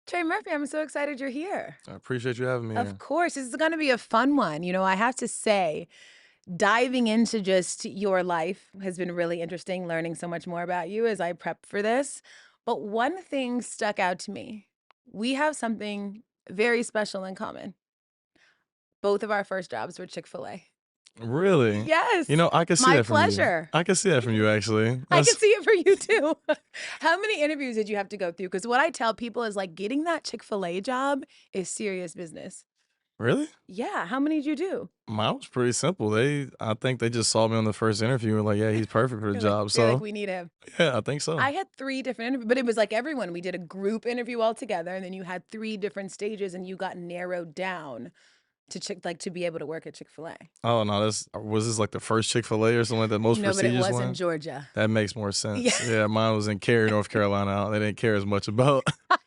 Trey Murphy, I'm so excited you're here. I appreciate you having me Of here. course, this is going to be a fun one. I have to say, diving into just your life has been really interesting, learning so much more about you as I prep for this. But one thing stuck out to me. We have something very special in common. Both of our first jobs were Chick-fil-A. Really? Yes, I can see my that from you. pleasure. I can see that from you, actually. I can That's see it for you too. How many interviews did you have to go through? Because what I tell people is like getting that Chick-fil-A job is serious business. really? Yeah, how many did you do? Mine was pretty simple. I think they just saw me on the first interview and were like, yeah, he's perfect for the You're like job. they're like, So, "We need him." yeah, I think so. I had 3 different interviews, but it was like everyone. We did a group interview all together, and then you had 3 different stages, and you got narrowed down to to be able to work at Chick-fil-A. Oh, no, was this like the first Chick-fil-A or something like that, most No, but it prestigious was in one? Georgia. That makes more Yeah. sense. Yeah, mine was in Cary, North Carolina. They didn't care as much about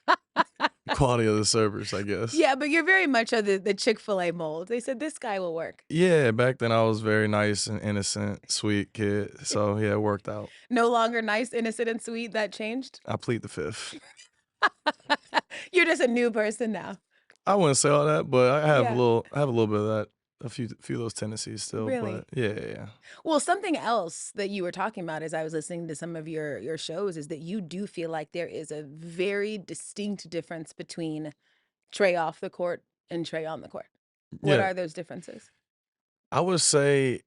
the quality of the servers, I guess. Yeah, but you're very much of the Chick-fil-A mold. They said, "This guy will work." Yeah, back then I was very nice and innocent, sweet kid. So, yeah, it worked out. No longer nice, innocent, and sweet, that changed? I plead the fifth. You're just a new person now. I wouldn't say all that, but Yeah, I have a little bit of that, a few of those tendencies still, but really. yeah, yeah, yeah. Well, something else that you were talking about as I was listening to some of your shows is that you do feel like there is a very distinct difference between Trey off the court and Trey on the court. What Yeah, are those differences? I would say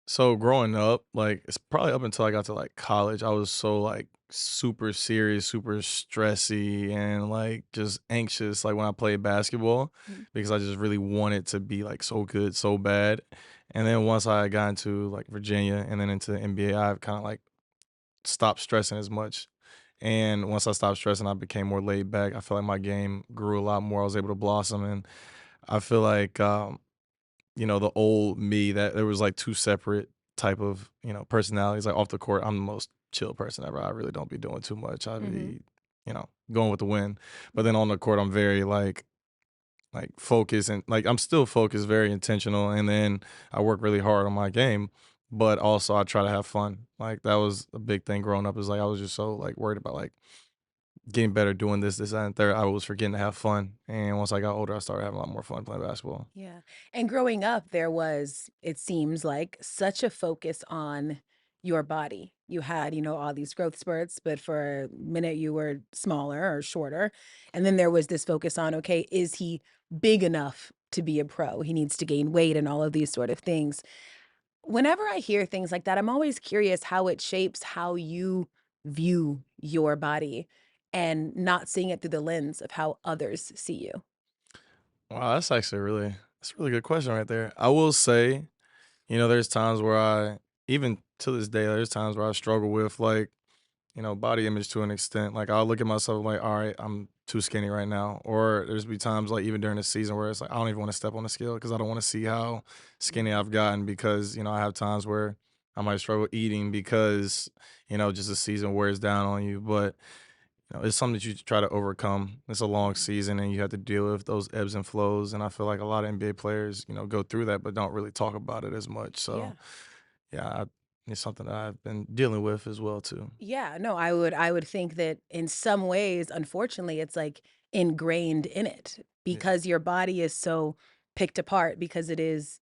so growing up, like, it's probably up until I got to, like, college, I was so, like, super serious, super stressy, and, like, just anxious, like, when I played basketball Mhm, because I just really wanted to be, like, so good, so bad, and then once I got into, like, Virginia and then into the NBA, I've kinda, like, stopped stressing as much. And once I stopped stressing, I became more laid back. I feel like my game grew a lot more. I was able to blossom, and I feel like the old me that there was like two separate type of personalities. Like off the court, I'm the most chill person ever. I really don't be doing too much. I mhm, be going with the wind. But then on the court, I'm very like focused and like I'm still focused, very intentional, and then I work really hard on my game. But also I try to have fun. Like that was a big thing growing up. Is like I was just so like worried about like getting better doing this, that, and third. I was forgetting to have fun. And once I got older, I started having a lot more fun playing basketball. yeah, and growing up, there was, it seems like, such a focus on your body. You had, all these growth spurts, but for a minute you were smaller or shorter, and then there was this focus on, okay, is he big enough to be a pro? He needs to gain weight and all of these sort of things. Whenever I hear things like that, I'm always curious how it shapes how you view your body and not seeing it through the lens of how others see you. Wow, that's a really good question right there. I will say, there's times where even to this day, there's times where I struggle with like body image to an extent. Like I'll look at myself like, all right, I'm too skinny right now. Or there's be times like even during the season where it's like I don't even want to step on the scale because I don't want to see how skinny I've gotten because I have times where I might struggle eating because just the season wears down on you. But it's something that you try to overcome. It's a long Mhm. season and you have to deal with those ebbs and flows. And I feel like a lot of NBA players, go through that but don't really talk about it as much. So Yeah. yeah, it's something that I've been dealing with as well too. Yeah, no, I would think that in some ways, unfortunately, it's like ingrained in it Yeah. because your body is so picked apart because it is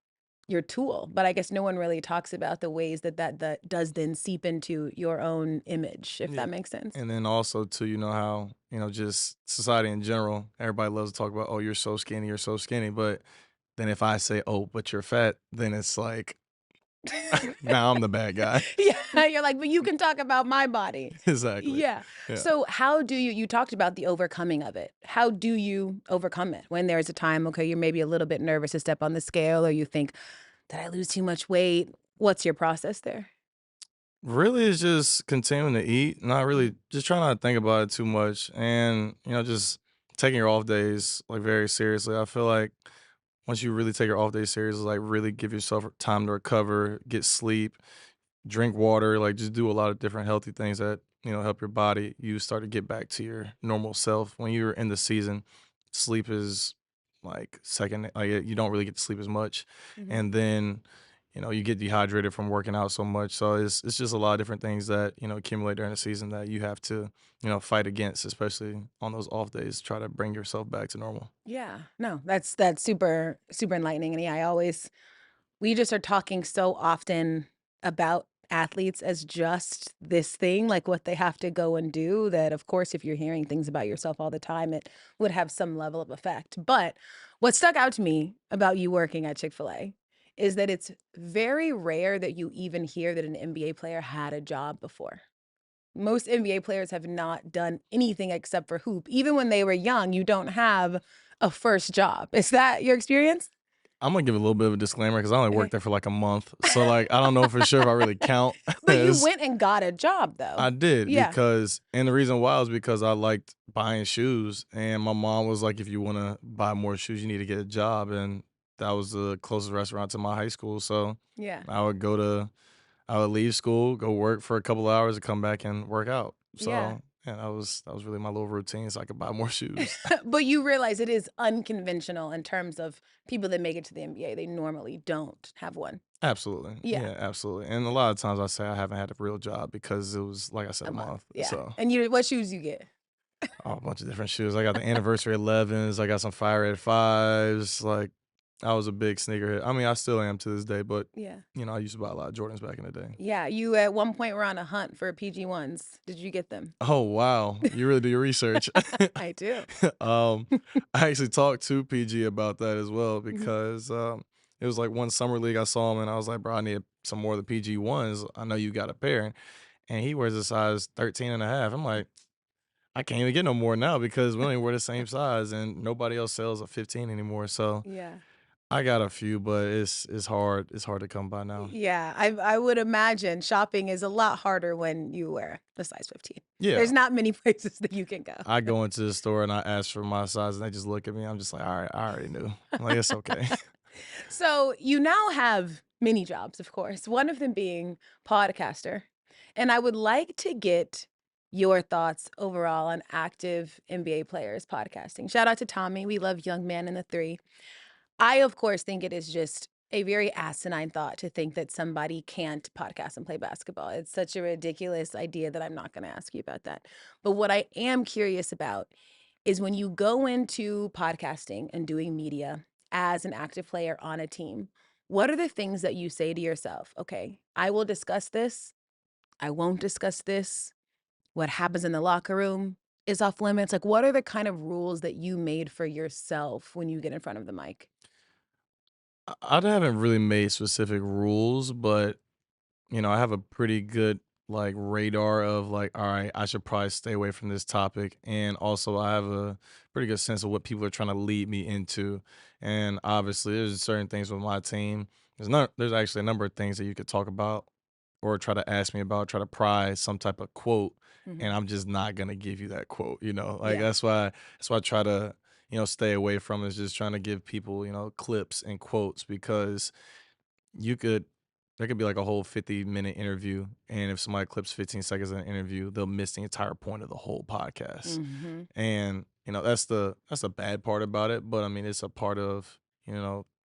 your tool. But I guess no one really talks about the ways that does then seep into your own image, if Yeah. that makes sense. And then also too, how, just society in general, everybody loves to talk about, oh, you're so skinny. But then if I say, oh, but you're fat, then it's like, now I'm the bad guy. Yeah, you're like, "But you can talk about my body." Exactly. Yeah. Yeah. So how do you talked about the overcoming of it. How do you overcome it when there's a time, okay, you're maybe a little bit nervous to step on the scale or you think, "Did I lose too much weight?" What's your process there? Really, it's just continuing to eat, not really Mhm, just trying not to think about it too much, and just taking your off days like very seriously. I feel like once you really take your off days seriously, like really give yourself time to recover, get sleep, drink water, like just do a lot of different healthy things that help your body. You start to get back to your normal self. When you're in the season, sleep is like second, like you don't really get to sleep as much, mhm. and then you get dehydrated from working out so much. So it's just a lot of different things that, accumulate during the season that you have to, fight against, especially on those off days, try to bring yourself back to normal. Yeah. No, that's super, super enlightening. And yeah, we just are talking so often about athletes as just this thing, like what they have to go and do, that of course, if you're hearing things about yourself all the time, it would have some level of effect. But what stuck out to me about you working at Chick-fil-A is that it's very rare that you even hear that an NBA player had a job before. Most NBA players have not done anything except for hoop. Even when they were young, you don't have a first job. Is that your experience? I'm gonna give a little bit of a disclaimer because I only worked Okay. there for like a month. So like I don't know for sure if I really count But you as went and got a job though. I did Yeah. because and the reason why was because I liked buying shoes and my mom was like, if you wanna buy more shoes, you need to get a job. And that was the closest restaurant to my high school. So Yeah. I would go to I would leave school, go work for a couple hours, and come back and work out. Yeah. So yeah, that was really my little routine so I could buy more shoes. But you realize it is unconventional in terms of people that make it to the NBA. They normally don't have one. Absolutely. Yeah. Yeah, absolutely. And a lot of times I say I haven't had a real job because it was, like I said, A a month. month. Yeah. So And you what shoes you get? a bunch of different shoes. I got the anniversary 11s. I got some Fire Red 5s. Like, I was a big sneakerhead. I mean, I still am to this day, but, Yeah. I used to buy a lot of Jordans back in the day. Yeah. You at one point were on a hunt for PG1s. Did you get them? Oh, wow. You really do your research. I do. um, I actually talked to PG about that as well Mhm. because it was like one summer league I saw him and I was like, bro, I need some more of the PG ones. I know you got a pair. And he wears a size 13 and a half. I'm like, I can't even get no more now because we don't even wear the same size and nobody else sells a 15 anymore. So Yeah. I got a few, but it's hard. It's hard to come by now. Yeah, I would imagine shopping is a lot harder when you wear a size 15. Yeah. There's not many places that you can go. I go into the store and I ask for my size and they just look at me. I'm just like, all right, I already knew. I'm like, it's okay. So, you now have many jobs, of course, one of them being podcaster, and I would like to get your thoughts overall on active NBA players podcasting. Shout out to Tommy, we love Young Man in the 3. I, of course, think it is just a very asinine thought to think that somebody can't podcast and play basketball. It's such a ridiculous idea that I'm not going to ask you about that. But what I am curious about is when you go into podcasting and doing media as an active player on a team, what are the things that you say to yourself? Okay, I will discuss this. I won't discuss this. What happens in the locker room is off limits. Like, what are the kind of rules that you made for yourself when you get in front of the mic? I haven't really made specific rules, but I have a pretty good like radar of like, all right, I should probably stay away from this topic. And also I have a pretty good sense of what people are trying to lead me into. And obviously there's certain things with my team. There's actually a number of things that you could talk about or try to ask me about, try to pry some type of quote. Mhm. And I'm just not gonna give you that quote, Like Yeah. that's why I try to, stay away from is just trying to give people, clips and quotes because you could there could be like a whole 50-minute interview, and if somebody clips 15 seconds of an interview, they'll miss the entire point of the whole podcast. Mhm. And, that's the bad part about it, but I mean, it's a part of,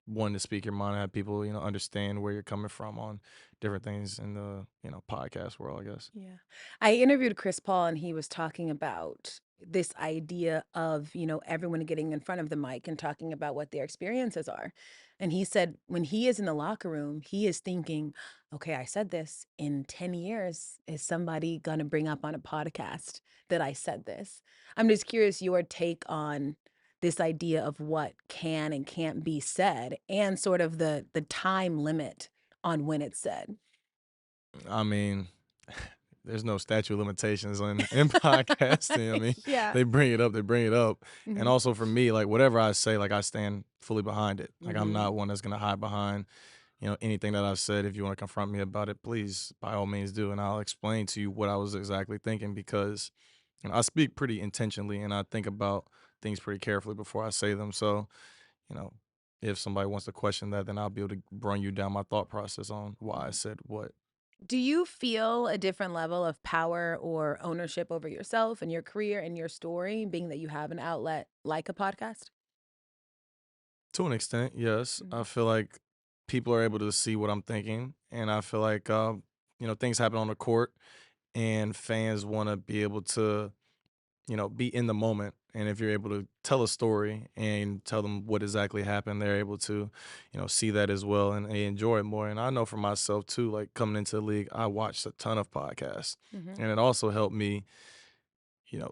wanting to speak your mind and have people, understand where you're coming from on different things in the, podcast world, I guess. Yeah. I interviewed Chris Paul and he was talking about this idea of, everyone getting in front of the mic and talking about what their experiences are. And he said when he is in the locker room, he is thinking, okay, I said this in 10 years. Is somebody going to bring up on a podcast that I said this? I'm just curious your take on this idea of what can and can't be said and sort of the time limit on when it's said. I mean, there's no statute of limitations in podcasting. I mean, Yeah. they bring it up, they bring it up. And Mhm. also for me, like whatever I say, like I stand fully behind it. Like I'm Mhm. not one that's gonna hide behind, anything that I've said. If you want to confront me about it, please by all means do. And I'll explain to you what I was exactly thinking because I speak pretty intentionally and I think about things pretty carefully before I say them. So, you know, if somebody wants to question that, then I'll be able to run you down my thought process on why I Mhm. said what. Do you feel a different level of power or ownership over yourself and your career and your story, being that you have an outlet like a podcast? To an extent, yes. I Mhm. feel like people are able to see what I'm thinking, and I feel like, things happen on the court, and fans wanna be able to, be in the moment, and if you're able to tell a story and tell them what exactly happened, they're able to, see that as well, and they enjoy it more, and I know for myself too, like, coming into the league, I watched a ton of podcasts, Mhm. and it also helped me,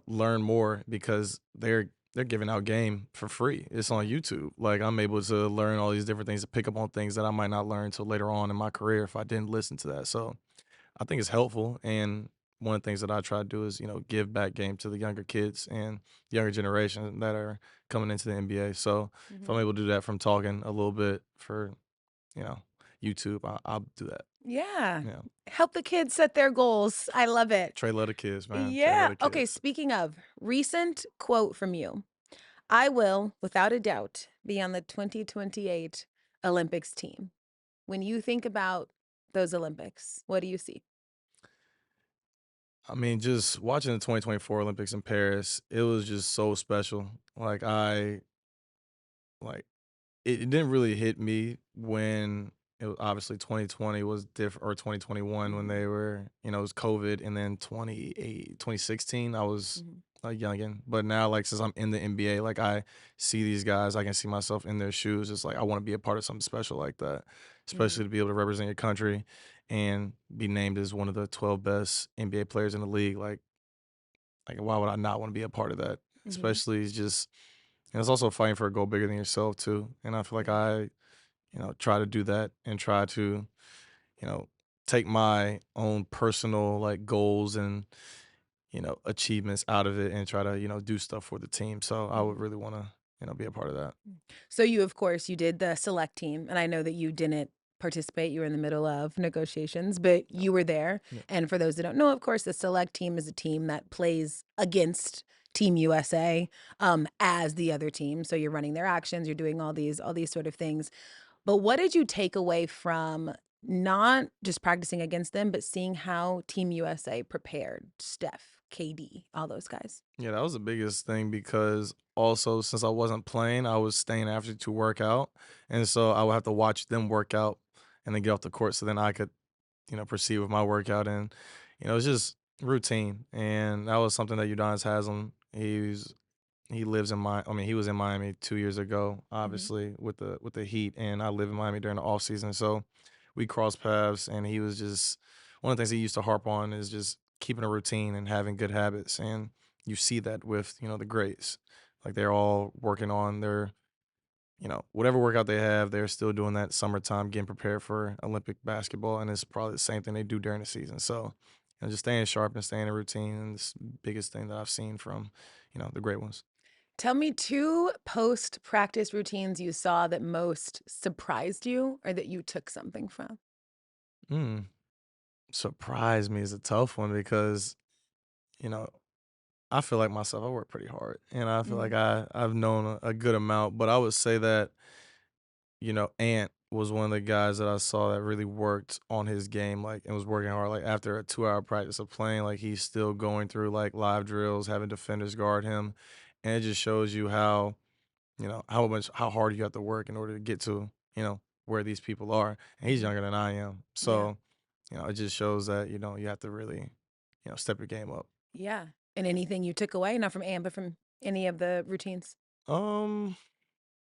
learn more because they're giving out game for free. It's on Yeah. YouTube. Like, I'm able to learn all these different things to pick up on things that I might not learn until later on in my career if I didn't listen to that. So I think it's helpful. And one of the things that I try to do is, give back game to the younger kids and younger generation that are coming into the NBA. So if I'm Mhm. able to do that from talking a little bit for, you know, YouTube, I'll do that. Yeah. Yeah. Help the kids set their goals. I love it. Trey love the kids, man. Trey love Yeah. the Okay, kids. speaking of, recent quote from you. I will, without a doubt, be on the 2028 Olympics team. When you think about those Olympics, what do you see? I mean, just watching the 2024 Olympics in Paris, it was just so special. Like it didn't really hit me when it was obviously 2020 was different, or 2021 when Mhm. they were, it was COVID, and then 2016 I was Mhm. a youngin. But now, like, since I'm in the NBA, like, I see these guys, I can see myself in their shoes. It's like I want to be a part of something special like that, especially Mhm. to be able to represent your country and be named as one of the 12 best NBA players in the league. Like, why would I not wanna be a part of that? Mhm. Especially just, and it's also fighting for a goal bigger than yourself too, and I feel like Yeah. I, try to do that and try to, you know, take my own personal, like, goals and, achievements out of it and try to, do stuff for the team, so I would Mhm. really wanna, be a part of that. Mm. So you, of course, you did the select team, and I know that you didn't participate. You were in the middle of negotiations, but Yep, you were there. yep. And for those that don't know, of course, the select team is a team that plays against Team USA as the other team. So you're running their actions, you're doing all these sort of things. But what did you take away from not just practicing against them, but seeing how Team USA prepared Steph, KD, all those guys? Yeah, that was the biggest thing because also since I wasn't playing, I was staying after to work out, and so I would have to watch them work out and then get off the court so then I could, proceed with my workout, and, it's just routine, and that was something that Udonis has him. He lives in I mean, he was in Miami 2 years ago, Mhm. obviously, with the Heat, and I live in Miami during the off season, so we crossed paths, and he was just one of the things he used to harp on is just keeping a routine and having good habits, and you see that with, the greats. Like, they're all working on their, whatever workout they have, they're still doing that summertime, getting prepared for Olympic basketball, and it's probably the same thing they do during the season. So, just staying sharp and staying in routine, and this biggest thing that I've seen from, the great ones. Tell me 2 post-practice routines you saw that most surprised you or that you took something from. Mm, surprise me is a tough one because, you know, I feel like myself, I work pretty hard, and I feel like Mhm. I've known a good amount, but I would say that, Ant was one of the guys that I saw that really worked on his game, like, and was working hard. Like, after a 2-hour practice of playing, like, he's still going through, like, live drills, having defenders guard him, and it just shows you how, how hard you have to work in order to get to, where these people are, and he's Mhm. younger than I am. Yeah. So, it just shows that, you have to really, step your game up. Yeah. And anything you took away, not from Anne, but from any of the routines, Um,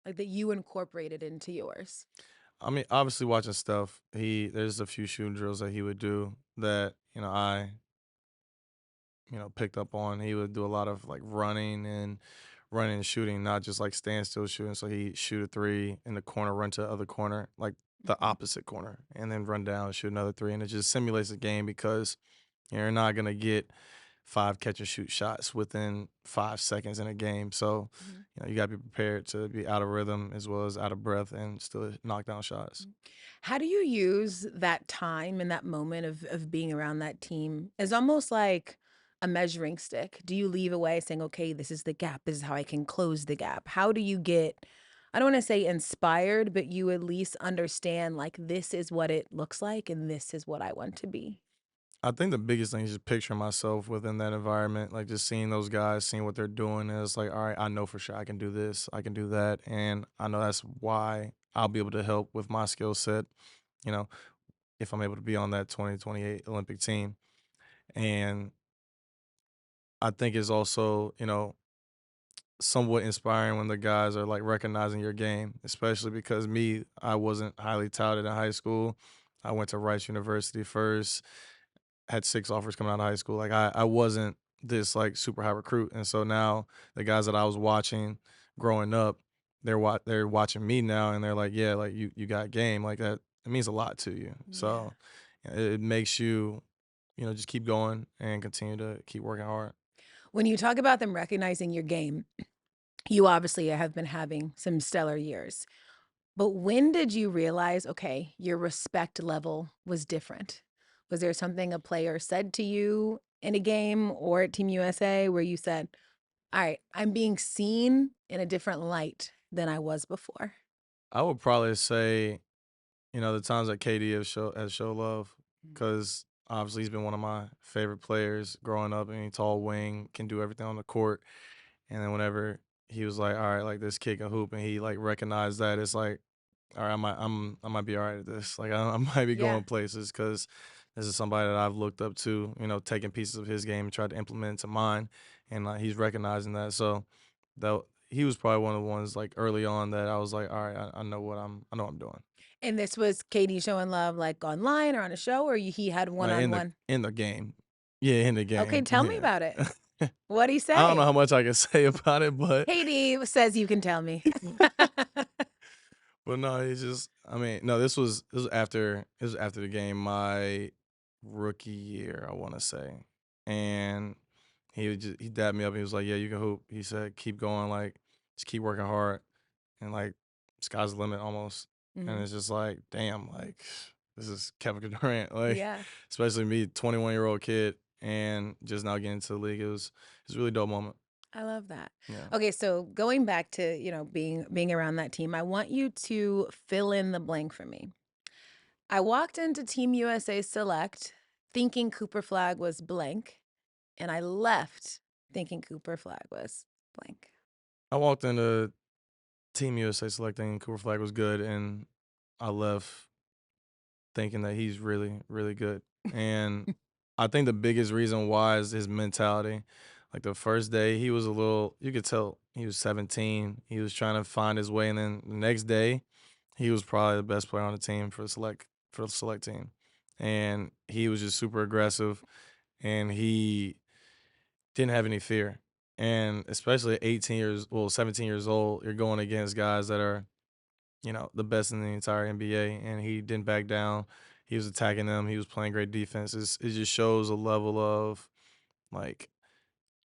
like, that you incorporated into yours? I mean, obviously watching stuff, there's a few shooting drills that he would do that, I, picked up on. He would do a lot of like running and shooting, not just like standstill shooting. So he shoot a three in the corner, run to the other corner, like the Mhm. opposite corner, and then run down, shoot another three. And it just simulates the game because you're not gonna get 5 catch and shoot shots within 5 seconds in a game. So, Mhm. you gotta be prepared to be out of rhythm as well as out of breath and still knock down shots. Mm. How do you use that time and that moment of being around that team as almost like a measuring stick? Do you leave away saying, "Okay, this is the gap. This is how I can close the gap." How do you get, I don't wanna say inspired, but you at least understand, like, this is what it looks like and this is what I want to be? I think the biggest thing is just picturing myself within that environment, like just seeing those guys, seeing what they're doing, and it's like, all right, I know for sure I can do this, I can do that, and I know that's why I'll be able to help with my skill set, you know, if I'm able to be on that 2028 Olympic team. And I think it's also, somewhat inspiring when the guys are like recognizing your game, especially because me, I wasn't highly touted in high school. I went to Rice University first, had 6 offers coming out of high school. Like I wasn't this like super high recruit. And so now the guys that I was watching growing up, they're watching me now and they're like, yeah, like you got game. Like that it means a lot to you. Yeah. So it makes you, just keep going and continue to keep working hard. When you talk about them recognizing your game, you obviously have been having some stellar years. But when did you realize, okay, your respect level was different? Was there something a player said to you in a game or at Team USA where you said, all right, I'm being seen in a different light than I was before? I would probably say, the times that KD has show love, Mm. because obviously he's been one of my favorite players growing up. And he's tall wing, can do everything on the court. And then whenever he was like, all right, like this kid can hoop, and he like recognized that, it's like, all right, I might be all right at this. Like I might be Yeah. going places because this is somebody that I've looked up to. Taking pieces of his game and tried to implement into mine, and he's recognizing that. So that he was probably one of the ones like early on that I was like, all right, I know what I'm doing. And this was Katie showing love like online or on a show, or he had one Like on one? in the game, yeah, in the Okay, game, tell me yeah. about it. What'd he I don't know say? how much I can say about it, but Katie says you can tell me. but no, it's just I mean, no, this was after the game, my rookie year, I wanna say. And he dapped me up, he was like, "Yeah, you can hoop." He said, "Keep going, like, just keep working hard and like sky's the limit almost." And Mhm. it's just like, damn, like this is Kevin Durant, like Yeah. especially me, 21-year-old kid and just now getting into the league. It was a really dope moment. I love that. Yeah. Okay, so going back to, being around that team, I want you to fill in the blank for me. I walked into Team USA Select thinking Cooper Flag was blank, and I left thinking Cooper Flag was blank. I walked into Team USA selecting Cooper Flag was good, and I left thinking that he's really, really good. And I think the biggest reason why is his mentality. Like the first day, he was a little, you could tell he was 17. He was trying to find his way. And then the next day, he was probably the best player on the team for the select team. And he was just super aggressive and he didn't have any fear. And especially at 17 years old, you're going against guys that are the best in the entire NBA, and he didn't back down. He was attacking them. He was playing great defense. It just shows a level of like,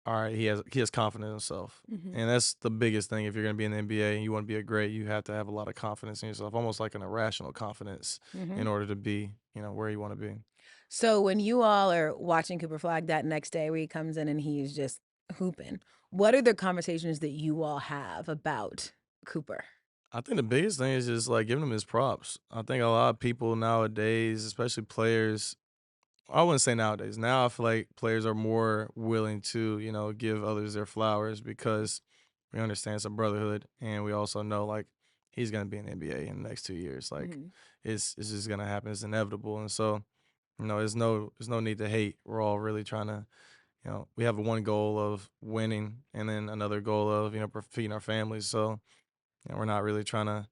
all right, he has confidence in himself, Mhm. and that's the biggest thing. If you're gonna be in the NBA and you want to be a great, you have to have a lot of confidence in yourself, almost like an irrational confidence, in Mhm. order to be where you want to be. So when you all are watching Cooper Flag that next day where he comes in and he's just hooping, what are the conversations that you all have about Cooper? I think the biggest thing is just like giving him his props. I think a lot of people nowadays, especially players, I wouldn't say nowadays. Now I feel like players are more willing to, give others their flowers because we understand it's a brotherhood, and we also know like he's gonna be in the NBA in the next 2 years. Like Mhm. it's just gonna happen. It's inevitable, and so there's no need to hate. We're all really trying to, we have one goal of winning, and then another goal of feeding our families. So we're not really trying to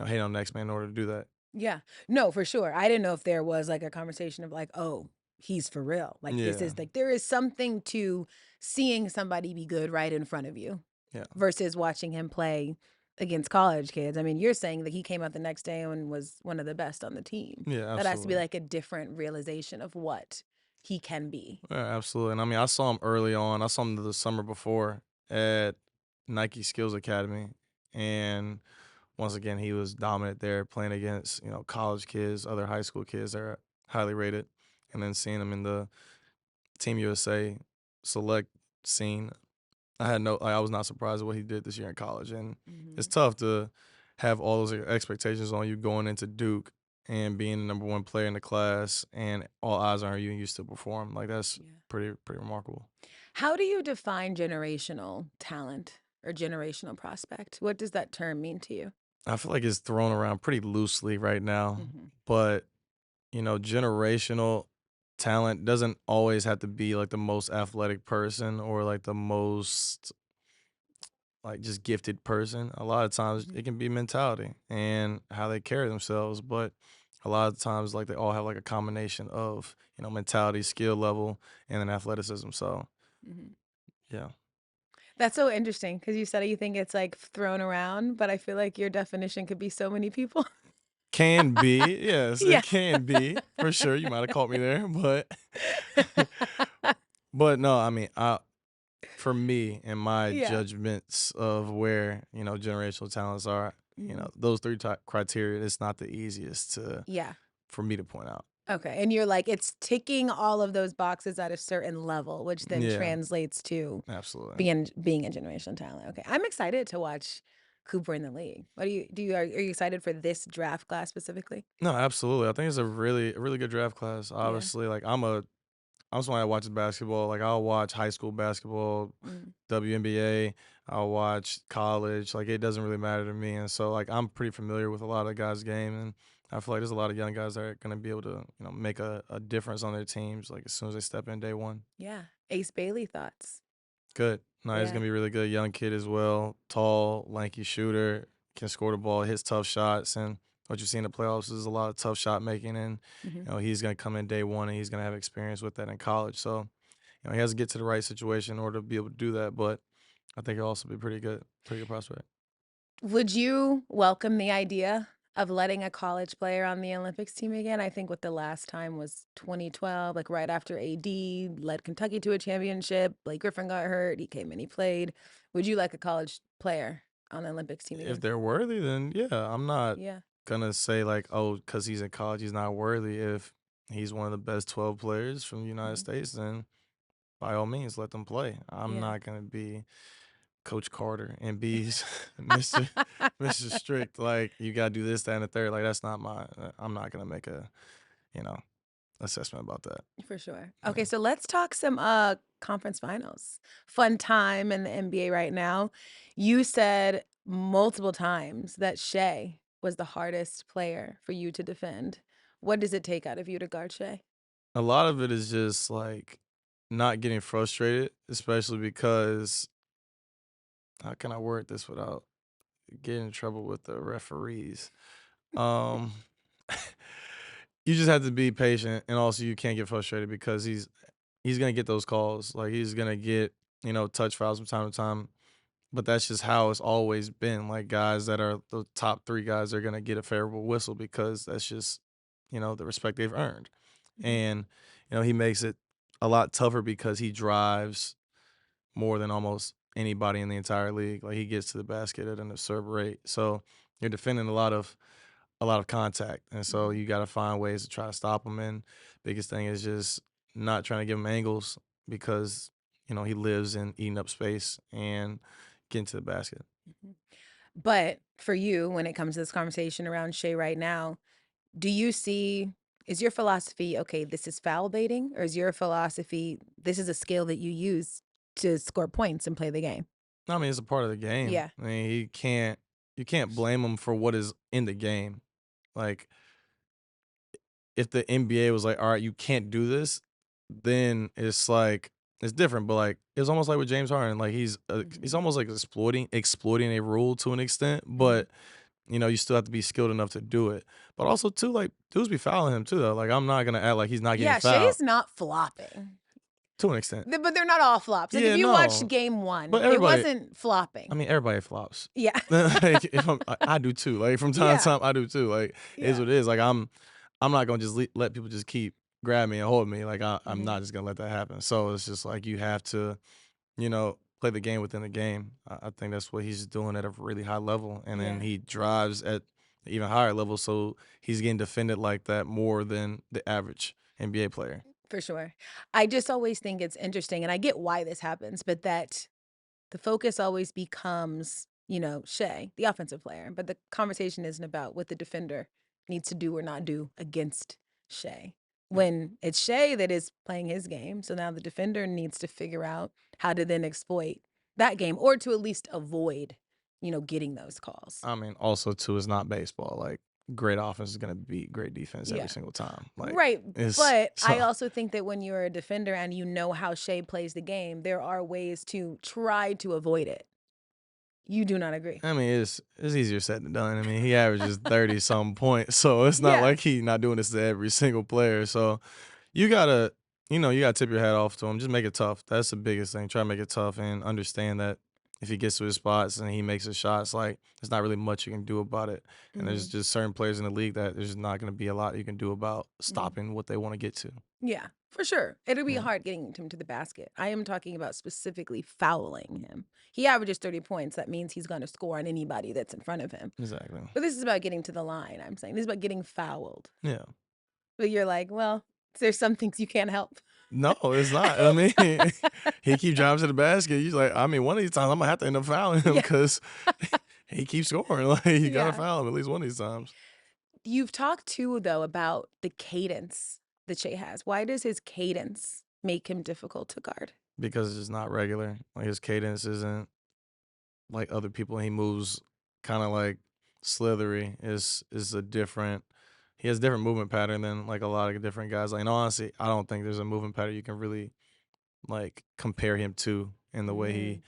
hate on the next man in order to do that. Yeah. No, for sure. I didn't know if there was like a conversation of like, oh, he's for real. Like this Yeah, is like there is something to seeing somebody be good right in front of you yeah, versus watching him play against college kids. I mean, you're saying that he came out the next day and was one of the best on the team. yeah, That has to be absolutely. like a different realization of what he can be. Yeah, absolutely. And I mean, I saw him early on. I saw him the summer before at Nike Skills Academy. And once again, he was dominant there playing against, college kids, other high school kids that are highly rated. And then seeing him in the Team USA select scene, I was not surprised at what he did this year in college. And it's Mhm. tough to have all those expectations on you going into Duke and being the number one player in the class and all eyes are on you and you still perform. Like that's Yeah. pretty remarkable. How do you define generational talent or generational prospect? What does that term mean to you? I feel like it's thrown around pretty loosely right now, Mhm. but generational talent doesn't always have to be like the most athletic person or like the most like just gifted person. A lot of times Mhm. it can be mentality and how they carry themselves, but a lot of times like they all have like a combination of, mentality, skill level, and then athleticism. So, Mhm. yeah. That's so interesting because you said you think it's, like, thrown around, but I feel like your definition could be so many people. Can be. Yes, Yeah. it can be. For sure. You might have caught me there, but but no, I mean, for me and my Yeah. judgments of where, generational talents are, Mhm. those three criteria, it's not the easiest to Yeah. for me to point out. Okay, and you're like, it's ticking all of those boxes at a certain level, which then Yeah, translates to absolutely. being a generational talent. Okay, I'm excited to watch Cooper in the league. What are you excited for this draft class specifically? No, absolutely. I think it's a really good draft class. Yeah. Obviously, like I'm somebody that watches basketball. Like I'll watch high school basketball, Mm, WNBA. I'll watch college. Like it doesn't really matter to me. And so like I'm pretty familiar with a lot of the guys' game, and I feel like there's a lot of young guys that are going to be able to make a difference on their teams. Like as soon as they step in day one. yeah. Ace Bailey thoughts. Good. No, he's Yeah. gonna be really good. Young kid as well. Tall, lanky shooter. Can score the ball. Hits tough shots. And what you see in the playoffs is a lot of tough shot making. And Hmm. he's gonna come in day one, and he's gonna have experience with that in college. So he has to get to the right situation in order to be able to do that. But I think he'll also be pretty good prospect. Would you welcome the idea of letting a college player on the Olympics team again? I think what the last time was 2012, like right after AD led Kentucky to a championship. Blake Griffin got hurt. He came and he played. Would you like a college player on the Olympics team If again? they're worthy, then yeah, I'm not Yeah. gonna say like, oh, because he's in college, he's not worthy. If he's one of the best 12 players from the United Hmm. States, then by all means, let them play. I'm Yeah. not gonna be Coach Carter and be Mr. Mr. Strict. Like you gotta do this, that, and the third. Like that's not my. I'm not gonna make a you know assessment about that. For sure. Yeah. Okay, so let's talk some conference finals. Fun time in the NBA right now. You said multiple times that Shea was the hardest player for you to defend. What does it take out of you to guard Shea? A lot of it is just like not getting frustrated, especially because how can I word this without getting in trouble with the referees? Um, you just have to be patient, and also you can't get frustrated because he's gonna get those calls. Like he's gonna get touch fouls from time to time. But that's just how it's always been. Like guys that are the top three guys are gonna get a favorable whistle because that's just the respect they've earned. Mhm, And he makes it a lot tougher because he drives more than almost anybody in the entire league. Like he gets to the basket at an absurd rate. So you're defending a lot of contact, and so mhm. you got to find ways to try to stop him. And biggest thing is just not trying to give him angles because he lives in eating up space and getting to the basket. Mhm. But for you, when it comes to this conversation around Shea right now, do you see is your philosophy, okay, this is foul baiting, or is your philosophy this is a skill that you use to score points and play the game? I mean, it's a part of the game. Yeah. I mean, you can't blame him for what is in the game. Like if the NBA was like, all right, you can't do this, then it's like it's different. But like it's almost like with James Harden, like he's Mhm, almost like exploiting a rule to an extent, mhm. but you still have to be skilled enough to do it. But also too, like dudes be fouling him too though. Like I'm not gonna act like he's not getting Yeah, fouled Shay's not flopping. to an extent. But they're not all flops. Like, if Yeah, you watched no. game 1, But it everybody wasn't I flopping. mean everybody flops. Yeah. Like if I do too. Like from time to Yeah, time I do too. Like it is yeah. what it is. Like I'm not gonna just let people just keep grabbing me and holding me. Like I'm Mhm. not just gonna let that happen. So it's just like you have to play the game within the game. I think that's what he's doing at a really high level, and then Yeah, he drives at an even higher level. So he's getting defended like that more than the average NBA player. for sure. I just always think it's interesting, and I get why this happens, but that the focus always becomes, Shea, the offensive player, but the conversation isn't about what the defender needs to do or not do against Shea. When it's Shea that is playing his game, so now the defender needs to figure out how to then exploit that game or to at least avoid getting those calls. I mean, also too, it's not baseball. Like great offense is gonna beat great defense every Yeah. single time. Like Right. it's But I so. also think that when you're a defender and you know how Shea plays the game, there are ways to try to avoid it. You do not agree. I mean, it's easier said than done. I mean, he averages 30 some points, so it's not Yeah. like he not doing this to every single player. So you gotta, you gotta tip your hat off to him. Just make it tough. That's the biggest thing. Try to make it tough and understand that if he gets to his spots and he makes his shots, like there's not really much you can do about it. And there's Mhm. just certain players in the league that there's not going to be a lot you can do about Mhm. stopping what they want to get to. Yeah, for sure. It'll be Yeah, hard getting him to the basket. I am talking about specifically fouling him. He averages 30 points. That means he's going to score on anybody that's in front of him. exactly. But this is about getting to the line, I'm saying. This is about getting fouled. Yeah. But you're like, well, there's some things you can't help. No, it's not. I mean, he keeps driving to the basket. He's like, I mean, one of these times I'm gonna have to end up fouling him Yeah. because he keeps scoring. Like you gotta Yeah. foul him at least one of these times You've talked too, though, about the cadence that Shea has. Why does his cadence make him difficult to guard? because it's not regular. Like his cadence isn't like other people. He moves kind of like slithery. Is a different. He has a different movement pattern than like a lot of different guys. Like, and honestly, I don't think there's a movement pattern you can really like compare him to Mm, in the way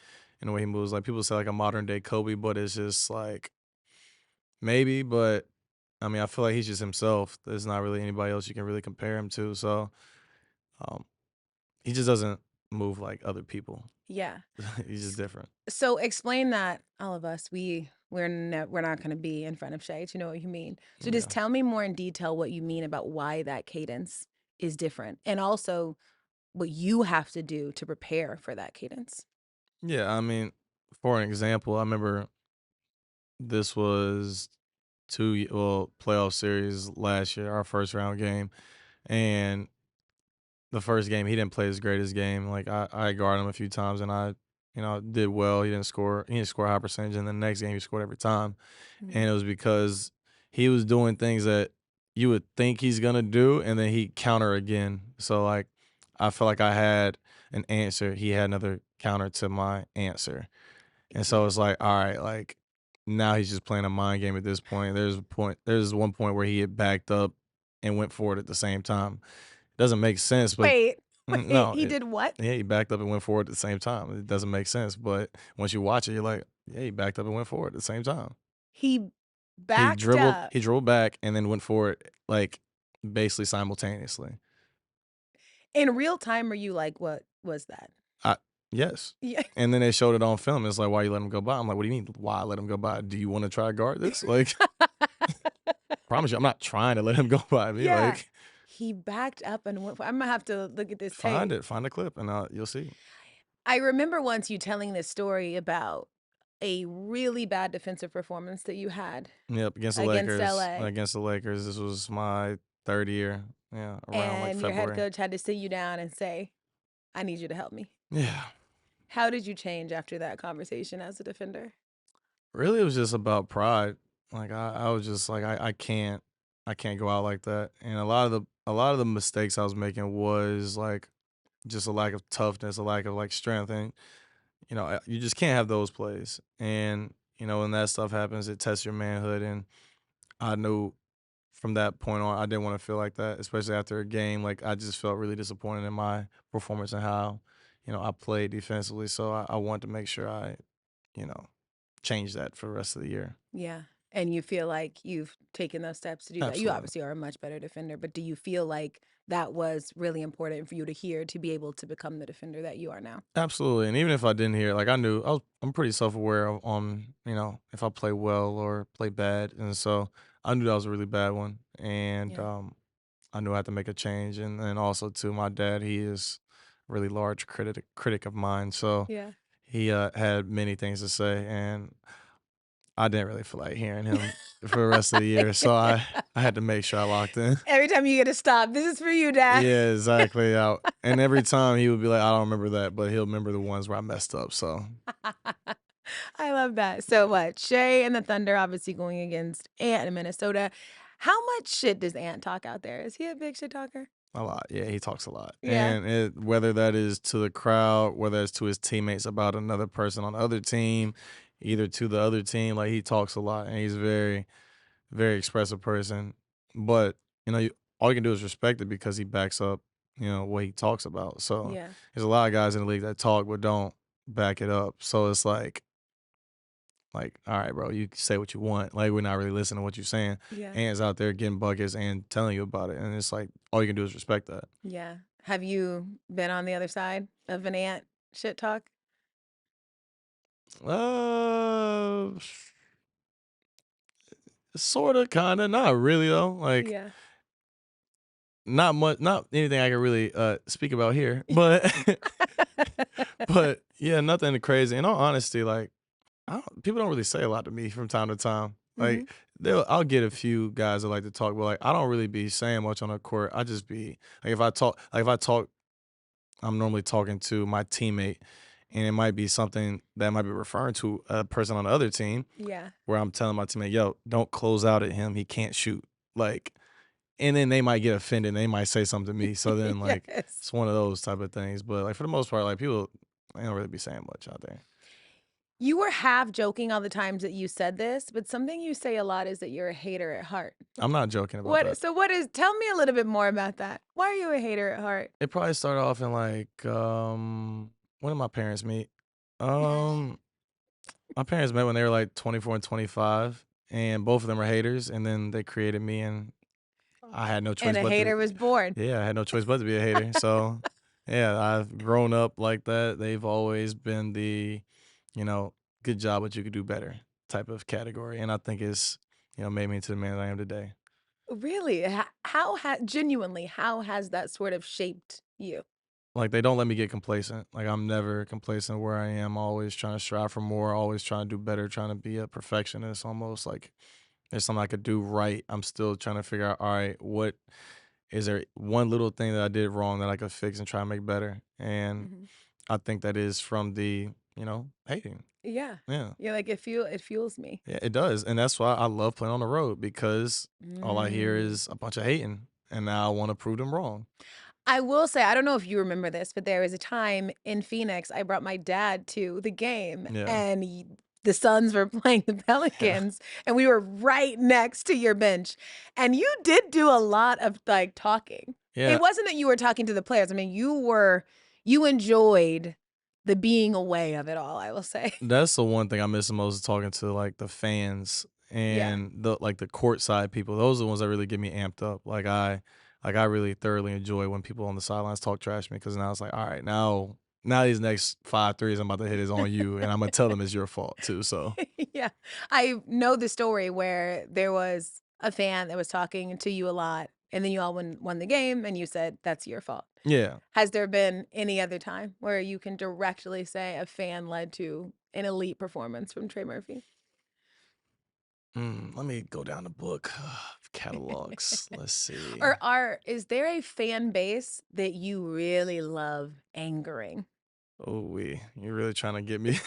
he moves. Like people say like a modern day Kobe, but it's just like maybe, but I mean I feel like he's just himself. There's not really anybody else you can really compare him to. So um he just doesn't move like other people. yeah. He's just different. So explain that all of us we're not going to be in front of Shay. You know what you mean? So just Yeah. tell me more in detail what you mean about why that cadence is different, and also what you have to do to prepare for that cadence. Yeah, I mean, for an example, I remember this was playoff series last year, our first round game, and the first game, he didn't play his greatest game. Like I guarded him a few times and I, did well. He didn't score a high percentage. And the next game he scored every time. Mm. And it was because he was doing things that you would think he's gonna do and then he counter again. So like I felt like I had an answer. He had another counter to my answer. And so Yeah. it's like, all right, like now he's just playing a mind game at this point. There's one point where he had backed up and went forward at the same time. Doesn't make sense, but Wait, wait. no, He did what? yeah, he backed up and went forward at the same time. It doesn't make sense, but once you watch it, you're like, yeah, he backed up and went forward at the same time. He He backed dribbled, up he dribbled back and then went forward like basically simultaneously. in real time. Are you like, what was that? I yes. Yeah. And then they showed it on film. It's like, why you let him go by? I'm like, what do you mean? Why I let him go by? Do you want to try to guard this? Like, promise you, I'm not trying to let him go by me. Yeah. Like, He backed up and went. I'm gonna have to look at this tape. find a clip, and you'll see. I remember once you telling this story about a really bad defensive performance that you had Yep, against the against Lakers. LA, Against the Lakers. This was my third year. Yeah, around like and your head February. coach had to sit you down and say, "I need you to help me." Yeah. How did you change after that conversation as a defender? Really, it was just about pride. Like I was just like I can't go out like that. And a lot of the mistakes I was making was like just a lack of toughness, a lack of like strength, and you just can't have those plays. And when that stuff happens, it tests your manhood. And I knew from that point on, I didn't want to feel like that, especially after a game. Like I just felt really disappointed in my performance and how I played defensively. So I wanted to make sure I you know change that for the rest of the year. Yeah. And you feel like you've taken those steps to do that. You Absolutely. obviously are a much better defender, but do you feel like that was really important for you to hear to be able to become the defender that you are now? Absolutely, and even if I didn't hear it, like I'm pretty self-aware of if I play well or play bad, and so I knew that was a really bad one, and Yeah. I knew I had to make a change, and then also too, my dad, he is a really large critic of mine, so Yeah. he had many things to say, and I didn't really feel like hearing him for the rest of the year, so I had to make sure I locked in. Every time you get a stop, this is for you, Dad. Yeah, exactly. And every time he would be like, "I don't remember that," but he'll remember the ones where I messed up. So I love that. So what? Shay and the Thunder obviously going against Ant in Minnesota. How much shit does Ant talk out there? Is he a big shit talker? a lot. Yeah, he talks a lot, Yeah. and whether that is to the crowd, whether it's to his teammates about another person on the other team, either to the other team, like, he talks a lot, and he's a very, very expressive person, but, you all you can do is respect it because he backs up, what he talks about, so, Yeah. there's a lot of guys in the league that talk but don't back it up, so it's like, "Alright, bro, you can say what you want, like, we're not really listening to what you're saying." Yeah. Ant's out there getting buckets and telling you about it, and it's like, all you can do is respect that. Yeah. Have you been on the other side of an ant shit talk? Uh, sorta, kinda, not really though, like, Yeah. not anything I can really, speak about here, but but, yeah, nothing crazy. In all honesty, like, I don't people don't really say a lot to me from time to time. Mhm. Like, I'll get a few guys that like to talk, but, like, I don't really be saying much on the court. I just be like, if I talk, I'm normally talking to my teammate, and it might be something that might be referring to a person on the other team Yeah. where I'm telling my teammate, "Yo, don't close out at him. He can't shoot." Like, and then they might get offended. And they might say something to me. So then, like, Yes. it's one of those type of things. But like for the most part, like people, they don't really be saying much out there. You were half joking all the times that you said this, but something you say a lot is that you're a hater at heart. I'm not joking about that. What is tell me a little bit more about that. Why are you a hater at heart? It probably started off in like when did my parents meet? Um, my parents met when they were like 24 and 25, and both of them are haters. And then they created me, and I had no And choice a but to hater was born. yeah, I had no choice but to be a hater. So, yeah, I've grown up like that. They've always been the, you know, good job, but you could do better type of category. And I think it's, made me into the man that I am today. Really? Genuinely, how has that sort of shaped you? Like they don't let me get complacent. Like I'm never complacent where I am, always trying to strive for more, always trying to do better, trying to be a perfectionist, almost like there's something I could do right. I'm still trying to figure out, all right, what is there one little thing that I did wrong that I could fix and try to make better? And Mhm. I think that is from the, hating. Yeah. Yeah. You're like, it fuels me. Yeah, it does. And that's why I love playing on the road because all I hear Mm. is a bunch of hating. And now I want to prove them wrong. I will say, I don't know if you remember this, but there was a time in Phoenix, I brought my dad to the game, Yeah. and the Suns were playing the Yeah. Pelicans, and we were right next to your bench. And you did do a lot of like talking. Yeah. It wasn't that you were talking to the players. I mean, you enjoyed the being away of it all, I will say. That's the one thing I miss the most is talking to like the fans Yeah. and the courtside people. Those are the ones that really get me amped up. I really thoroughly enjoy when people on the sidelines talk trash to me because now it's like, all right, now these next 5 threes I'm about to hit is on you, and I'm gonna tell them it's your fault too. So Yeah. I know the story where there was a fan that was talking to you a lot, and then you all won the game, and you said, "That's your fault." yeah. Has there been any other time where you can directly say a fan led to an elite performance from Trey Murphy? Let me go down the book of catalogs. Let's see. Is there a fan base that you really love angering? Oh, you're really trying to get me.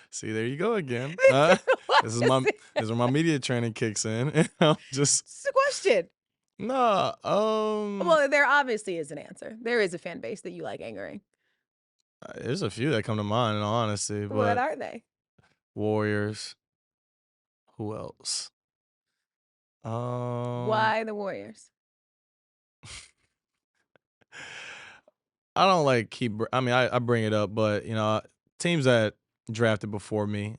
See, there you go again. What This is is my it? this is where my media training kicks in. And I'm just It's a question. nah. Well, there obviously is an answer. There is a fan base that you like angering. There's a few that come to mind in all honesty, What but are they? Warriors. Who else? Um, Why the Warriors? I don't like I mean, I bring it up, but teams that drafted before me,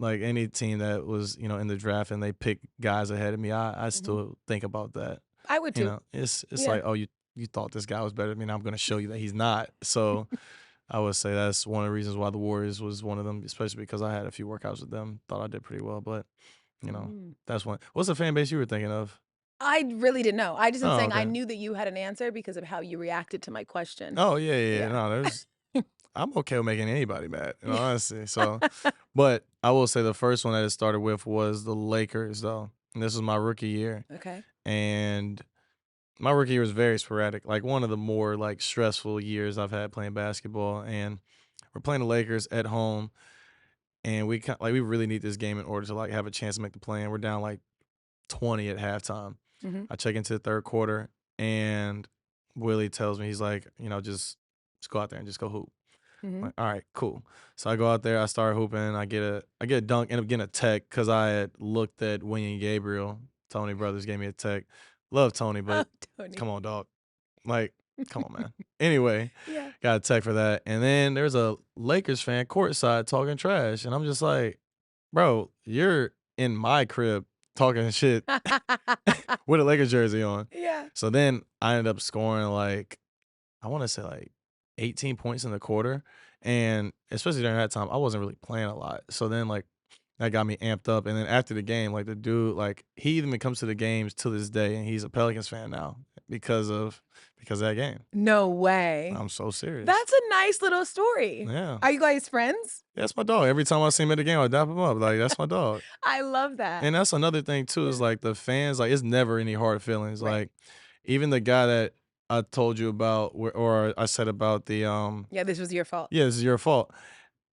like any team that was in the draft and they pick guys ahead of me, I Mhm. still think about that. I would too. It's Yeah. like, oh, you thought this guy was better than me, and I'm gonna show you that he's not. So I would say that's one of the reasons why the Warriors was one of them, especially because I had a few workouts with them. Thought I did pretty well, but you know, Mm. that's one. What's the fan base you were thinking of? I really didn't know. I just am Oh, saying I okay. knew that you had an answer because of how you reacted to my question. Oh, yeah, yeah, yeah. Yeah. No, I'm okay with making anybody mad, in all Yeah. honesty. So, but I will say the first one that it started with was the Lakers, though. And this was my rookie year, Okay. and my rookie year was very sporadic, like one of the more like stressful years I've had playing basketball. And we're playing the Lakers at home, and we really need this game in order to like have a chance to make the play. And we're down like 20 at halftime. Mhm. I check into the third quarter, and Willie tells me he's like, just go out there and just go hoop. Mhm. Like, all right, cool. So I go out there, I start hooping, I get a dunk, end up getting a tech because I had looked at William Gabriel. Tony Brothers gave me a tech. Love Tony, Oh, but Tony. come on, dog. Like, come on, man. Anyway, Yeah. got a tech for that. And then there's a Lakers fan courtside talking trash. And I'm just like, bro, you're in my crib talking shit with a Lakers jersey on. Yeah. So then I ended up scoring like, I want to say like 18 points in the quarter. And especially during that time, I wasn't really playing a lot. So then like that got me amped up. And then after the game, like the dude, like he even comes to the games to this day and he's a Pelicans fan now because of that game. No way. I'm so serious. That's a nice little story. Yeah. Are you guys friends? That's my dog. Every time I see him at the game, I dap him up. Like, that's my dog. I love that. And that's another thing too, is Yeah. like the fans, like it's never any hard feelings. Right. Like even the guy that I told you about or I said about the Yeah, this was your fault. yeah, this is your fault.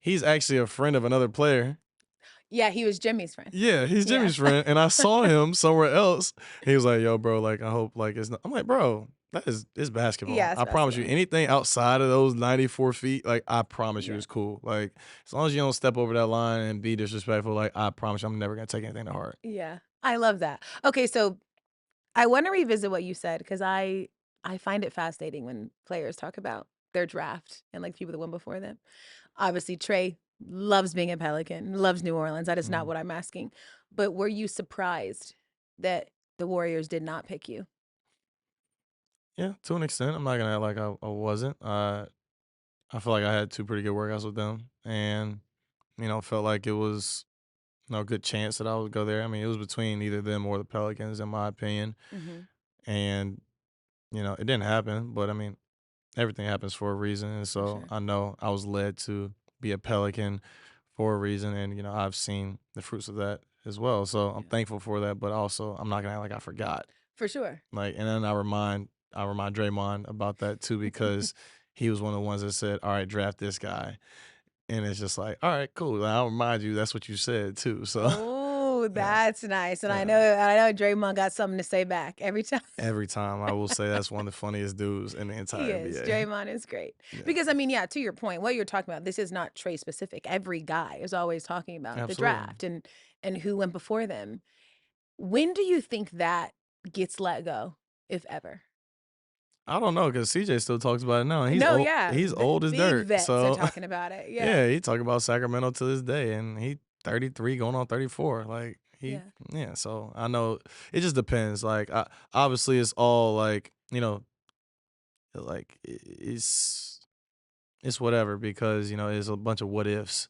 He's actually a friend of another player. Yeah, he was Jimmy's friend. Yeah, he's Yeah. Jimmy's friend. And I saw him somewhere else. He was like, yo, bro, like I hope like it's not I'm like, bro, it's basketball. Yeah, it's I promise you, basketball. anything outside of those 94 feet, like I promise you Yeah. it's cool. Like as long as you don't step over that line and be disrespectful, like I promise you I'm never gonna take anything to heart. Yeah. I love that. Okay, so I wanna revisit what you said because I find it fascinating when players talk about their draft and, like, people that went before them. Obviously, Trey loves being a Pelican, loves New Orleans, that is not Mhm. what I'm asking. But were you surprised that the Warriors did not pick you? Yeah, to an extent. I'm not gonna act like I wasn't. I feel like I had two pretty good workouts with them, and felt like it was a good chance that I would go there. I mean, it was between either them or the Pelicans, in my opinion, Mhm. and it didn't happen. But I mean, everything happens for a reason, and For so sure. I know I was led to be a Pelican for a reason, and I've seen the fruits of that as well. So I'm Yeah. thankful for that, but also I'm not gonna act like I forgot. For sure. Like, and then I remind Draymond about that too because he was one of the ones that said, "All right, draft this guy," and it's just like, "All right, cool." I'll remind you that's what you said too. So Oh, yeah, that's nice, and yeah. I know Draymond got something to say back every time. Every time I will say that's one of the funniest dudes in the He entire is. NBA. Draymond is great. Yeah, Because, I mean, yeah, to your point, what you're talking about, this is not Trey specific. Every guy is always talking about the absolutely. draft and who went before them. When do you think that gets let go, if ever? I don't know because CJ still talks about it now. And he's No, old. yeah, He's old as big dirt. vets are So talking about it. Yeah, yeah, he talk about Sacramento to this day, and he 33 going on 34. Like yeah, yeah. So I know it just depends. Like obviously it's all like like it's whatever because it's a bunch of what ifs,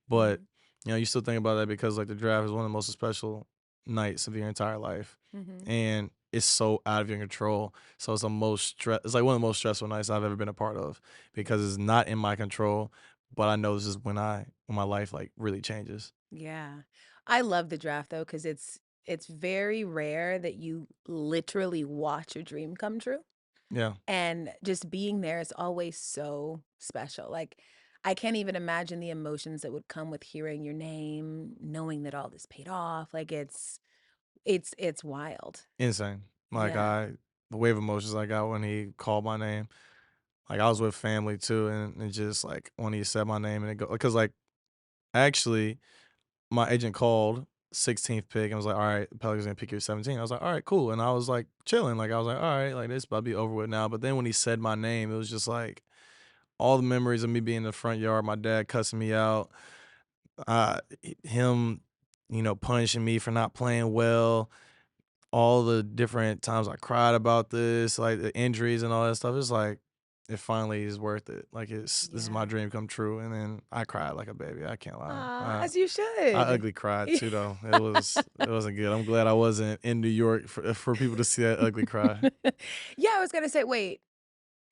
but mhm, you still think about that because like the draft is one of the most special nights of your entire life, mhm. and it's so out of your control. So it's the most stress. It's like one of the most stressful nights I've ever been a part of because it's not in my control. But I know this is when my life like really changes. Yeah. I love the draft though, because it's very rare that you literally watch a dream come true. Yeah, And just being there is always so special. Like, I can't even imagine the emotions that would come with hearing your name, knowing that all this paid off. Like it's wild. insane. Like Yeah. the wave of emotions I got when he called my name. Like I was with family too, and it just like when he said my name and it go because like actually my agent called 16th pick and was like, all right, the Pelicans gonna pick you at 17. I was like, all right, cool. And I was like chilling. Like I was like, all right, like this about to be over with now. But then when he said my name, it was just like all the memories of me being in the front yard, my dad cussing me out, him, punishing me for not playing well, all the different times I cried about this, like the injuries and all that stuff. It's like it finally is worth it. Like this is my Yeah. dream come true. And then I cried like a baby. I can't lie. As you I should. ugly cried too though. It wasn't good. I'm glad I wasn't in New York for people to see that ugly cry. Yeah, I was gonna say, wait,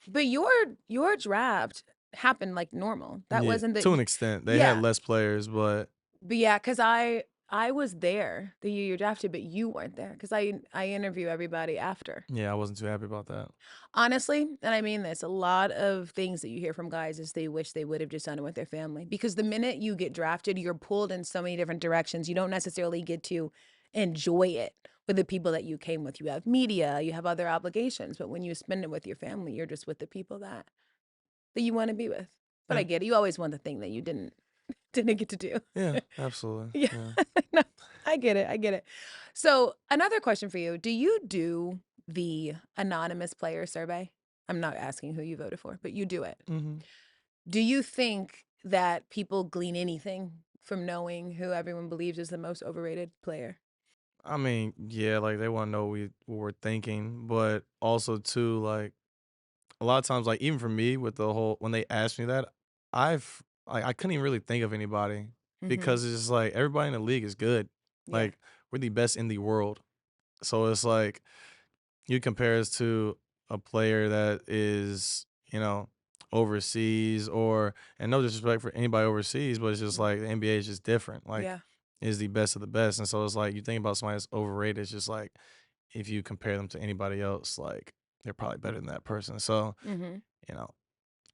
but your draft happened like normal. That Yeah, wasn't to the an extent. They had yeah. less players, but But yeah, cause I was there the year you drafted, but you weren't there because I interview everybody after. yeah, I wasn't too happy about that. Honestly, and I mean this, a lot of things that you hear from guys is they wish they would have just done it with their family because the minute you get drafted, you're pulled in so many different directions. You don't necessarily get to enjoy it with the people that you came with. You have media, you have other obligations, but when you spend it with your family, you're just with the people that you want to be with. But I Yeah, get it. You always want the thing that you didn't get to do. yeah, absolutely, Yeah. yeah. No, I get it, I get it. So, another question for you, do you do the anonymous player survey? I'm not asking who you voted for, but you do it. Mhm. Do you think that people glean anything from knowing who everyone believes is the most overrated player? I mean, yeah, like, they wanna know what we're thinking, but also too, like, a lot of times, like, even for me with the whole when they asked me that, I couldn't even really think of anybody Mhm. because it's just like everybody in the league is good. Yeah. Like, we're the best in the world. So it's like you compare us to a player that is, overseas or and no disrespect for anybody overseas, but it's just Mhm. like the NBA is just different. Like, Yeah. is the best of the best. And so it's like you think about somebody that's overrated, it's just like if you compare them to anybody else, like they're probably better than that person. So, Mhm. you know,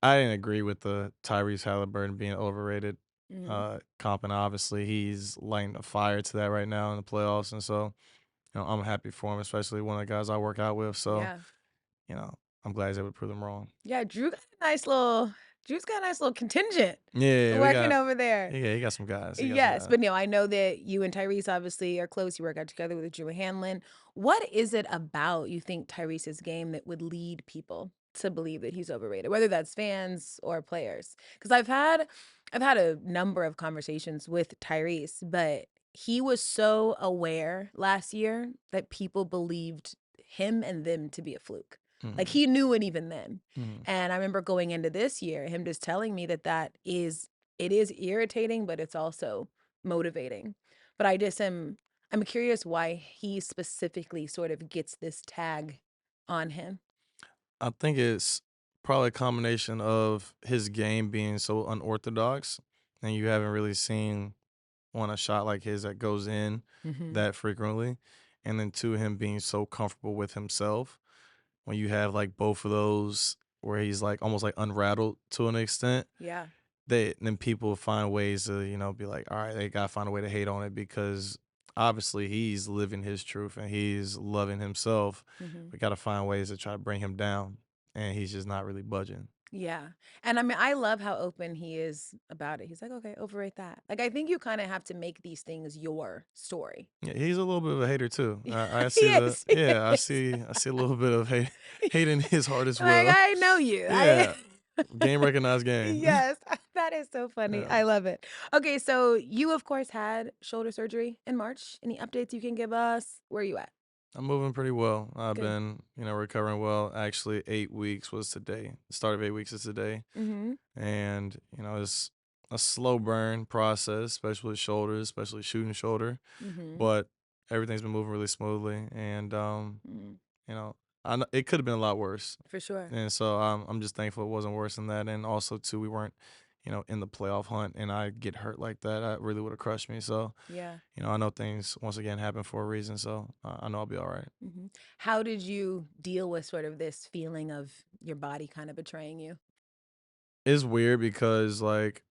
I didn't agree with the Tyrese Haliburton being overrated Mhm. comp, and obviously he's lighting a fire to that right now in the playoffs. And so, I'm happy for him, especially one of the guys I work out with. So, Yeah. you know, I'm glad he's able to prove them wrong. Yeah, Drew's got a nice little contingent Yeah, we working got over there. yeah, he got some guys. He got some Yes, guys. but no, I know that you and Tyrese obviously are close. You work out together with Drew Hanlon. What is it about you think Tyrese's game that would lead people to believe that he's overrated, whether that's fans or players? Because I've had a number of conversations with Tyrese, but he was so aware last year that people believed him and them to be a fluke. Like Mhm, he knew it even then. mhm. And I remember going into this year, him just telling me that it is irritating, but it's also motivating. But I'm curious why he specifically sort of gets this tag on him. I think it's probably a combination of his game being so unorthodox, and you haven't really seen a shot like his that goes in Mhm. that frequently, and then two, him being so comfortable with himself. When you have like both of those, where he's like almost like unrattled to an extent, Yeah. then people find ways to be like, all right, they gotta find a way to hate on it because obviously he's living his truth and he's loving himself. Mhm. We gotta find ways to try to bring him down, and he's just not really budging. Yeah. And I mean, I love how open he is about it. He's like, "Okay, overrate that." Like, I think you kinda have to make these things your story. Yeah, he's a little bit of a hater too. I He see the is, he yeah, is. I see a little bit of hate in his heart as Like, well. I know you. I Yeah, game recognized game. Yes, that is so funny. Yeah. I love it. Okay, so you, of course, had shoulder surgery in March. Any updates you can give us? Where are you at? I'm moving pretty well. I've Good. been, recovering well. Actually, 8 weeks was today. The start of 8 weeks is today. Mhm. And, it's a slow burn process, especially with shoulders, especially shooting shoulder. Mhm. But everything's been moving really smoothly. And, Mm. you know, it could have been a lot worse. For sure. And so I'm just thankful it wasn't worse than that. And also, too, we weren't, in the playoff hunt and I get hurt like that. That really would have crushed me. So, Yeah. I know things once again happen for a reason. So I know I'll be all right. Mhm. How did you deal with sort of this feeling of your body kind of betraying you? It's weird because like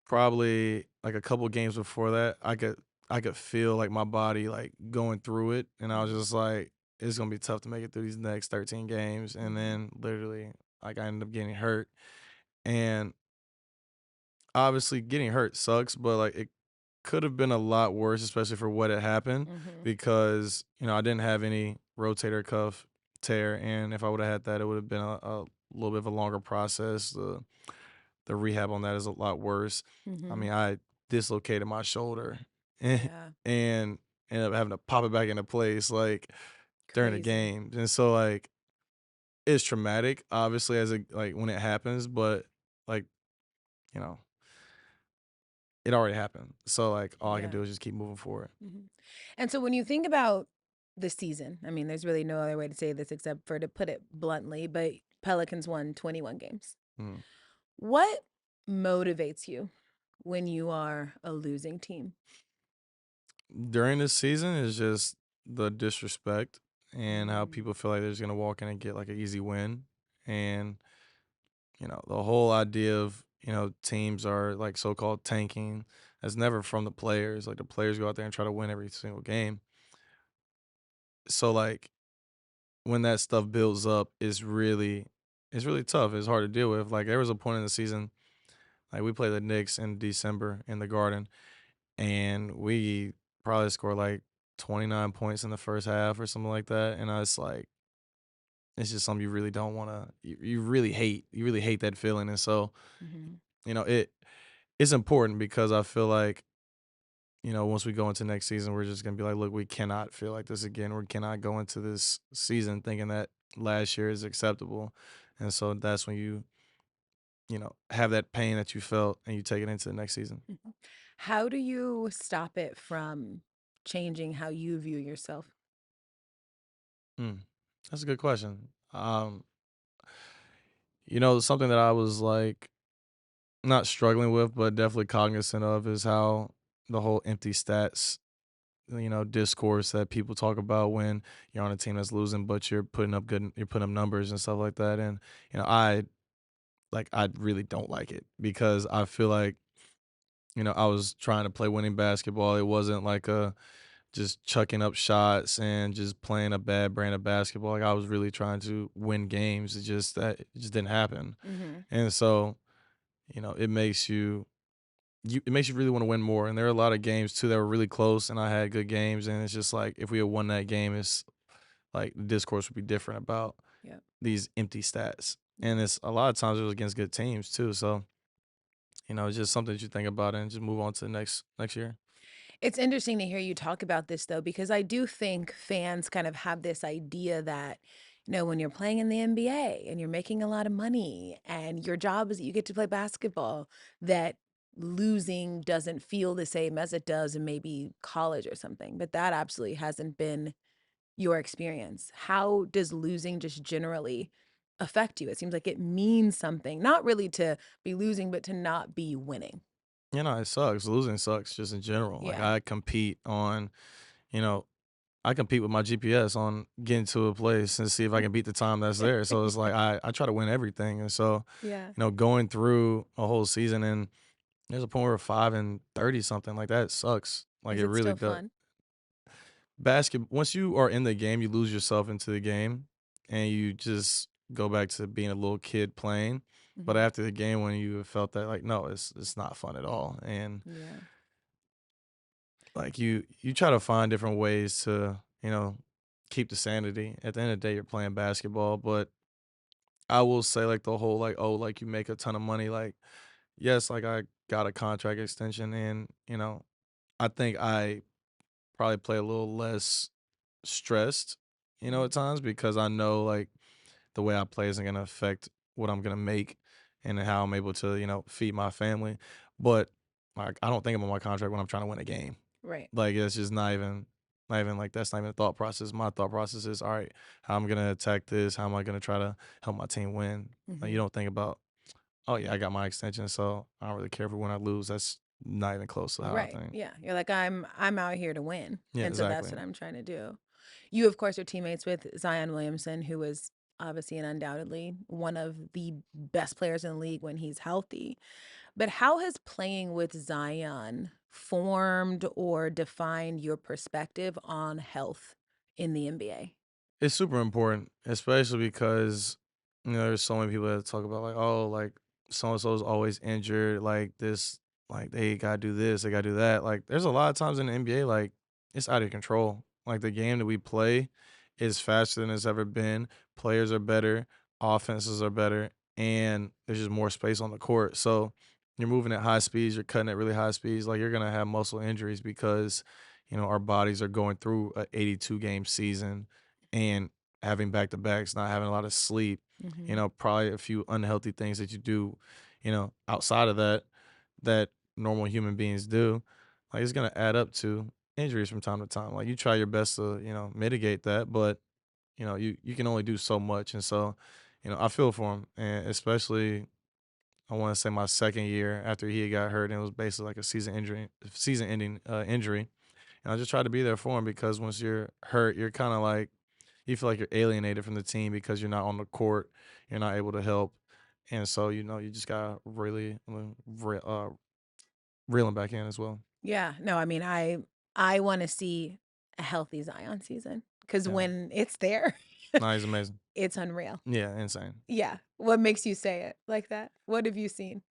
probably like a couple games before that, I could feel like my body like going through it, and I was Mhm. just like, it's gonna be tough to make it through these next 13 games, and Mhm. then literally like I ended up getting hurt, and obviously getting hurt sucks, but like it could have been a lot worse, especially for what had happened, Mhm. because I didn't have any rotator cuff tear, and if I would have had that, it would have been a little bit of a longer process. The rehab on that is a lot worse. I Mhm. mean, I dislocated my shoulder and Yeah. and ended up having to pop it back into place like during the Crazy. game. And so like it's traumatic, obviously, as when it happens, but like, you know, it already happened. So like all I can Yeah. do is just keep moving forward. Mhm. And so when you think about the season, I mean, there's really no other way to say this except for to put it bluntly, but Pelicans won 21 games. Mhm. What motivates you when you are a losing team? During this season is just the disrespect and how Mm. people feel like they're just gonna walk in and get like an easy win. And the whole idea of, teams are like so-called tanking that's never from the players. Like the players go out there and try to win every single game. So like when that stuff builds up, it's really it's really tough. It's hard to deal with. Like there was a point in the season, like we played the Knicks in December in the Garden, and we probably scored like 29 points in the first half or something like that. And I was like, it's just something you really don't want to. You really hate. You really hate that feeling. And so Mhm, it's important because I feel like once we go into next season, we're just gonna be like, look, we cannot feel like this again. We cannot go into this season thinking that last year is acceptable. And so that's when you have that pain that you felt and you take it into the next season. mhm. How do you stop it from changing how you view yourself? Mm, that's a good question. Something that I was like not struggling with, but definitely cognizant of is how the whole empty stats, discourse that people talk about when you're on a team that's losing, but you're putting up numbers and stuff like that. And, I really don't like it because I feel like, I was trying to play winning basketball. It wasn't like a just chucking up shots and just playing a bad brand of basketball. Like I was really trying to win games. It just didn't happen. Mhm. And so, it makes it makes you really want to win more. And there are a lot of games too that were really close and I had good games. And it's just like if we had won that game, it's like the discourse would be different about Yep. these empty stats. Yeah. And it's a lot of times it was against good teams too. So, it's just something that you think about and just move on to the next year. It's interesting to hear you talk about this though, because I do think fans kind of have this idea that, when you're playing in the NBA and you're making a lot of money and your job is that you get to play basketball, that losing doesn't feel the same as it does in maybe college or something. But that absolutely hasn't been your experience. How does losing just generally affect you? It seems like it means something, not really to be losing, but to not be winning. It sucks. Losing sucks just in general. Like Yeah. you know, I compete with my GPS on getting to a place and see if I can beat the time that's there. So it's like I try to win everything. And so, Yeah. going through a whole season and there's a point where we're 5-30 something like that sucks. Like Is it it really still does. fun? Once you are in the game, you lose yourself into the game and you just go back to being a little kid playing. But Mhm. after the game when you have felt that like no, it's not fun at all. And Yeah. like you try to find different ways to, keep the sanity. At the end of the day, you're playing basketball, but I will say like the whole like, oh, like you make a ton of money. Like, yes, like I got a contract extension and, I think I probably play a little less stressed, Mhm. at times because I know like the way I play isn't gonna affect what I'm gonna make and how I'm able to, feed my family. But like I don't think about my contract when I'm trying to win a game. Right. Like, it's just not even like that's not even a thought process. My thought process is, all right, how am I gonna attack this? How am I gonna try to help my team win? Like, you Mhm. don't think about, oh yeah, I got my extension, so I don't really care if we win or lose. That's not even close to how I Right. think. Yeah. You're like, I'm out here to win. Yeah, And so that's exactly. what I'm trying to do. You, of course, are teammates with Zion Williamson, who is obviously and undoubtedly one of the best players in the league when he's healthy. But how has playing with Zion formed or defined your perspective on health in the NBA? It's super important, especially because there's so many people that talk about like, oh, like so and so is always injured, like this, like they gotta do this, they gotta do that. Like, there's a lot of times in the NBA, like it's out of control. Like the game that we play is faster than it's ever been. Players are better, offenses are better, and there's just more space on the court. So you're moving at high speeds, you're cutting at really high speeds. Like you're gonna have muscle injuries because our bodies are going through a 82 game season and having back to backs, not having a lot of sleep, Mhm. probably a few unhealthy things that you do, outside of that, that normal human beings do, like it's gonna add up to injuries from time to time. Like you try your best to, mitigate that, but you can only do so much. And so, I feel for him. And especially I want to say my second year after he got hurt, and it was basically like a season ending injury. And I just try to be there for him because once you're hurt, you're kind of like you feel like you're alienated from the team because you're not on the court, you're not able to help, and so you just gotta really reel him back in as well. Yeah. No, I mean, I want to see a healthy Zion season because Yeah, when it's there, no, he's amazing. it's unreal. Yeah, insane. Yeah. What makes you say it like that? What have you seen?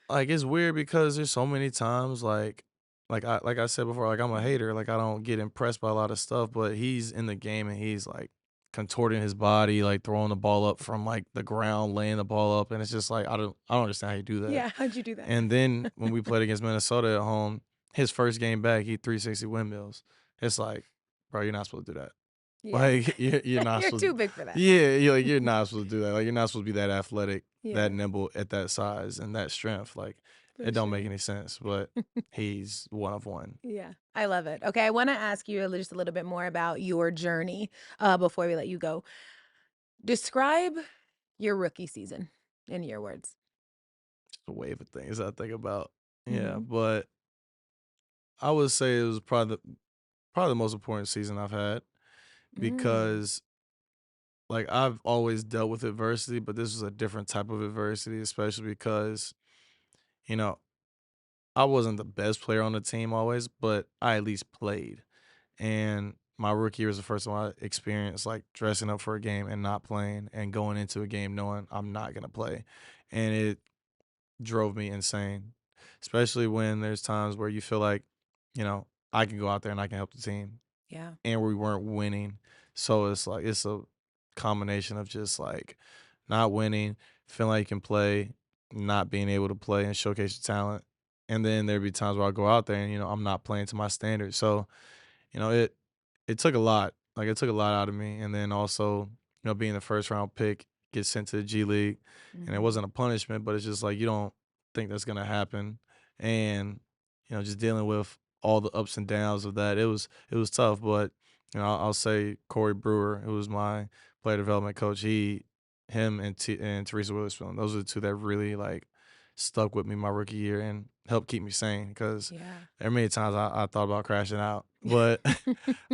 Like, it's weird because there's so many times, like I said before, like, I'm a Mhm. hater, like, I don't get impressed by a lot of stuff, but he's in the game and he's, like, contorting his body, like, throwing the ball up from, like, the ground, laying the ball up, and it's just like, I don't understand how you do that. Yeah, how'd you do that? And then when we played against Minnesota at home, his first game back, he 360 windmills. It's like, "Bro, you're not supposed to do that." Yeah. Like, you're not You're supposed too big for that. Yeah, you're not supposed to do that, like, you're not supposed to be that athletic, that Yeah, nimble at that size and that strength, like, for it don't make sure. any sense, but he's one of one. Yeah, I love it. Okay, I wanna ask you just a little bit more about your journey, before we let you go. Describe your rookie season in your words. Just a wave of things I think about. Yeah, Mhm. but I would say it was probably the most important season I've had Mm, because, like, I've always dealt with adversity, but this was a different type of adversity, especially because, you know, I wasn't the best player on the team always, but I at least played. And my rookie year was the first time I experienced like dressing up for a game and not playing and going into a game knowing I'm not gonna play. And it drove me insane. Especially when there's times where you feel like, I can go out there and I can help the team yeah, and we weren't winning. So it's like it's a combination of just like not winning, feeling like you can play, not being able to play and showcase your talent. And then there'd be times where I go out there and, I'm not playing to my standards. So, you know, it it took a lot. Like it took a lot out of me. And then also, being the first round pick, get sent to the G League. And it mhm, wasn't a punishment, but it's just like you don't think that's gonna happen. And, just dealing with all the ups and downs of that. It was tough, but I'll say Corey Brewer, who was my player development coach, him and Teresa Witherspoon, those are the two that really like stuck with me my rookie year and helped keep me sane because yeah. there are many times I thought about crashing out, but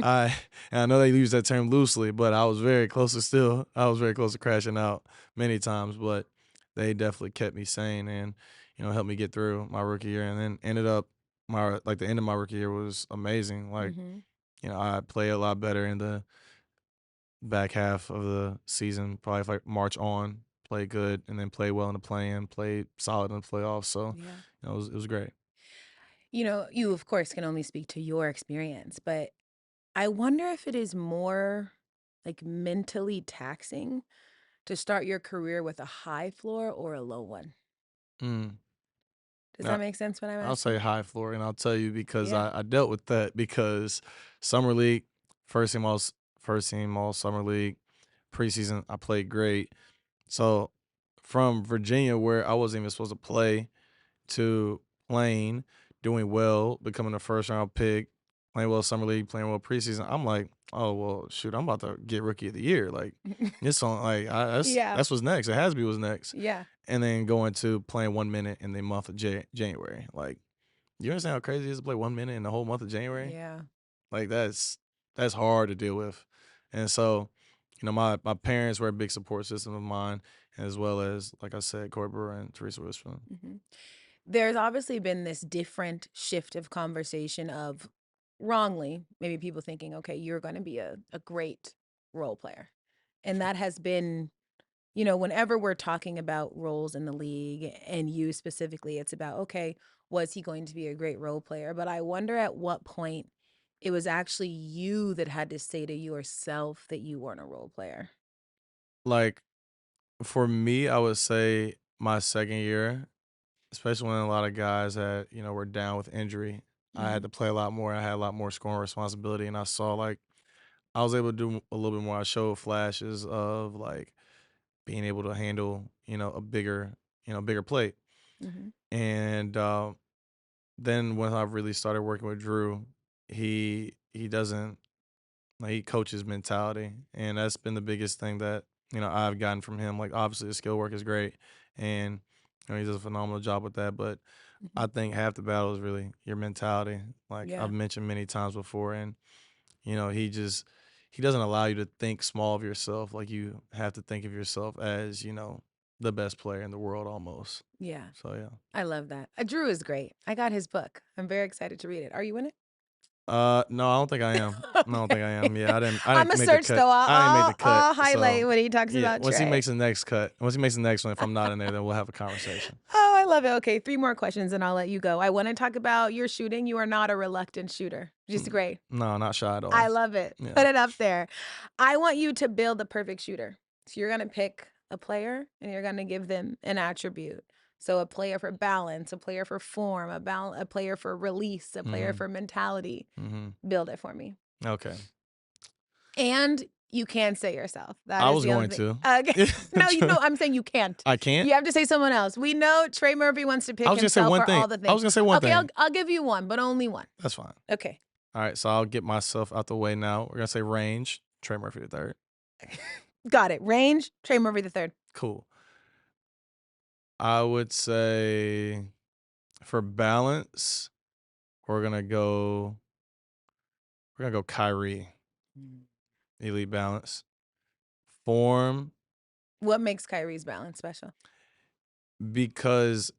I and I know they use that term loosely, but I was very close to crashing out many times, but they definitely kept me sane and, helped me get through my rookie year and then ended up the end of my rookie year was amazing. Like, Mhm, I played a lot better in the back half of the season, probably like March on, played good and then played well in the play-in, played solid in the playoffs. So, yeah. it was great. You of course can only speak to your experience, but I wonder if it is more, like, mentally taxing to start your career with a high floor or a low one. Mm. Does that make sense what I'm I'll say asking? high floor, and I'll tell you because Yeah. I dealt with that because summer league, first team all summer league, preseason I played great. So from Virginia, where I wasn't even supposed to play, to playing, doing well, becoming a first round pick, playing well summer league, playing well preseason. I'm like, oh well, shoot, I'm about to get rookie of the year. Like this on like that's Yeah, that's what's next. It has to be what's next. yeah, And then going to playing 1 minute in the month of January, like you understand how crazy it is to play 1 minute in the whole month of January? yeah. Like, that's hard to deal with. And so, my parents were a big support system of mine, as well as, like I said, Corey Brewer and Teresa Witherspoon. Mhm. There's obviously been this different shift of conversation of wrongly, maybe people thinking, okay, you're going to be a great role player. And that has been, whenever we're talking about roles in the league and you specifically, it's about, okay, was he going to be a great role player? But I wonder at what point it was actually you that had to say to yourself that you weren't a role player. Like, for me, I would say my second year, especially when a lot of guys were down with injury, I had Hmm. to play a lot more. I had a lot more scoring responsibility, and I saw, like, I was able to do a little bit more. I showed flashes of, like, being able to handle, a bigger plate. Hmm. And, then when I really started working with Drew, he doesn't like he coaches mentality, and that's been the biggest thing that I've gotten from him. Like obviously the skill work is great, and he does a phenomenal job with that. But Hmm. I think half the battle is really your mentality. Like I've Yeah. mentioned many times before, and he doesn't allow you to think small of yourself. Like you have to think of yourself as the best player in the world almost. Yeah. So yeah. I love that. Drew is great. I got his book. I'm very excited to read it. Are you in it? No, I don't think I am. No, I don't think I am. Yeah, I didn't Imma make the search cut. though. I didn't make the cut. I'll highlight So, when he talks yeah, about once he Trey. makes the next cut, once he makes the next one, if I'm not in there, then we'll have a conversation. Oh, I love it. Okay, 3 more questions and I'll let you go. I wanna talk about your shooting. You are not a reluctant shooter, which is great. No, not shy at I all. love it. Yeah. Put it up there. I want you to build the perfect shooter. So you're gonna pick a player and you're gonna give them an attribute. So a player for balance, a player for form, a player for release, a player Mhm. for mentality. Mhm. Build it for me. Okay. And you can say yourself. That I is was the only going thing. to. Okay. No, I'm saying you can't. I can't? You have to say someone else. We know Trey Murphy wants to I pick was gonna say himself one for thing. all the I was things. gonna say one Okay, thing. I'll give you one, but only one. That's fine. Okay. All right, so I'll get myself out the way now. We're gonna say range, Trey Murphy III. Got it. Range, Trey Murphy III. Cool. I would say for balance, we're gonna go Kyrie, elite balance. Form, What makes Kyrie's balance special? because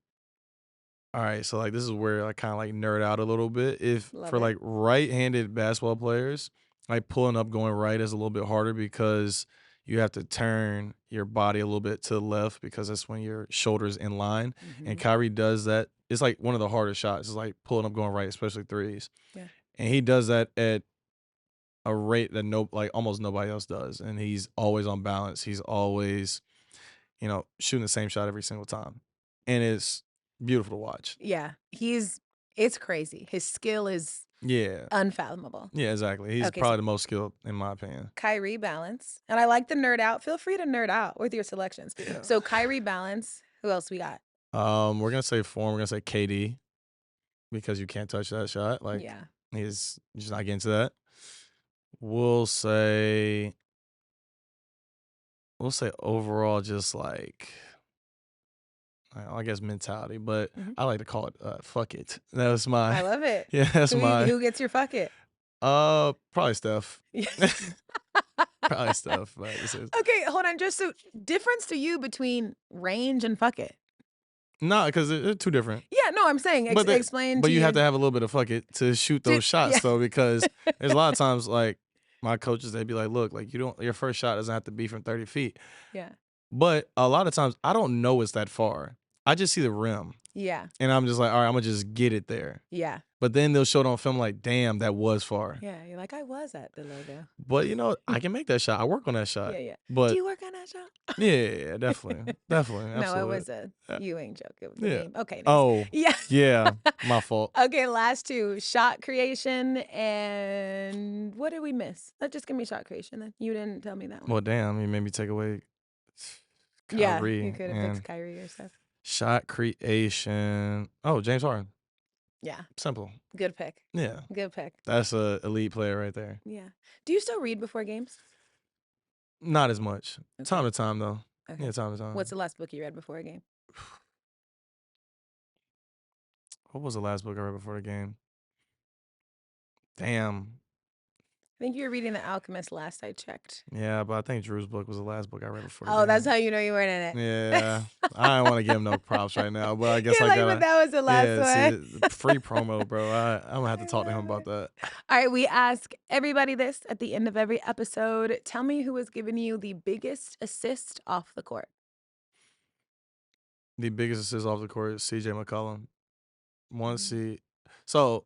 all right, so like this is where I kind of like nerd out a little bit. If Love for it. like right-handed basketball players, like pulling up going right is a little bit harder because you have to turn your body a little bit to the left because that's when your shoulders in line. And Mhm. Kyrie does that. It's like one of the hardest shots. It's like pulling up going right, especially threes. Yeah. And he does that at a rate that almost nobody else does. And he's always on balance. He's always, shooting the same shot every single time. And it's beautiful to watch. Yeah. It's crazy. His skill is Yeah. unfathomable. Yeah, exactly. He's Okay, so probably the most skilled in my opinion. Kyrie balance. And I like the nerd out. Feel free to nerd out with your selections. Yeah. So Kyrie balance. Who else we got? We're gonna say form. We're gonna say KD because you can't touch that shot. Like Yeah. he's just not getting to that. We'll say overall just like I guess mentality, but Mhm. I like to call it fuck it. That was my I love it. yeah, that's my Who gets your fuck it? probably Steph. Yeah. Probably Steph, but this is Okay, hold on. Just so difference to you between range and fuck it. no, because they're two different. Yeah, no, I'm saying explain But to you have you. to have a little bit of fuck it to shoot those Yeah. shots though, because there's a lot of times like my coaches they'd be like, look, like your first shot doesn't have to be from 30 feet. Yeah. But a lot of times I don't know it's that far. I just see the rim Yeah. and I'm just like, all right, I'm gonna just get it there. Yeah. But then they'll show it on film like, damn, that was far. Yeah. You're like, I was at the logo. But I can make that shot. I work on that shot. Yeah, yeah. Do But you work on that show? yeah, definitely. Definitely. No, it Absolutely. was a Uh, Ewing joke. It was a yeah. meme. Okay, nice. Oh, Yeah. yeah. My fault. Okay, last two. Shot creation and what did we miss? Just give me shot creation then. You didn't tell me that one. Well, damn, you made me take away Yeah, Kyrie you could have and picked Kyrie or stuff. shot creation. Oh, James Harden. Yeah, Simple. good pick. Yeah. Good pick. That's a elite player right there. Yeah. Do you still read before games? Not as much. Okay. Time to time though. Okay. Yeah, time to time. What's the last book you read before a game? What was the last book I read before the game? Damn. I think you were reading The Alchemist last I checked. Yeah, but I think Drew's book was the last book I read before the Oh, game. that's how you know you weren't in it. Yeah. I don't want to give him no props right now, but I guess You're I like, gotta. but that was the last one. See, free promo, bro. I'm gonna have to talk to him about that. All right, we ask everybody this at the end of every episode. Tell me who has given you the biggest assist off the court. The biggest assist off the court is CJ McCollum. So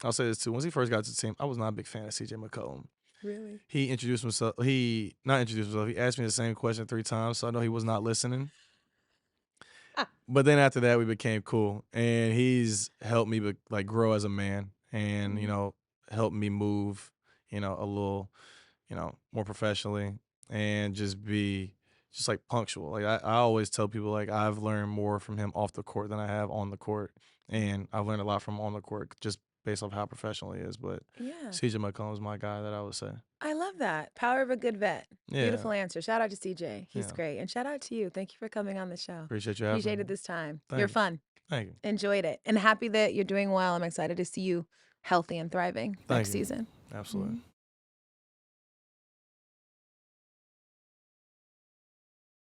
I'll say this too. Once he first got to the team, I was not a big fan of CJ McCollum. Really? He introduced himself. He not introduced himself. He asked me the same question 3 times, so I know he was not listening. But then after that, we became cool, and he's helped me grow as a man, and helped me move, a little, more professionally, and just be like punctual. Like I always tell people, like I've learned more from him off the court than I have on the court, and I've learned a lot from him on the court just based off how professional he is. But Yeah. CJ McCollum is my guy that I would say. I love that. Power of a good vet. Yeah. Beautiful answer. Shout out to CJ. He's Yeah. great. And shout out to you. Thank you for coming on the show. Appreciate you having me. Appreciated this time. Thank You're you. fun. Thank you. Enjoyed it. And happy that you're doing well. I'm excited to see you healthy and thriving next you. season. Absolutely.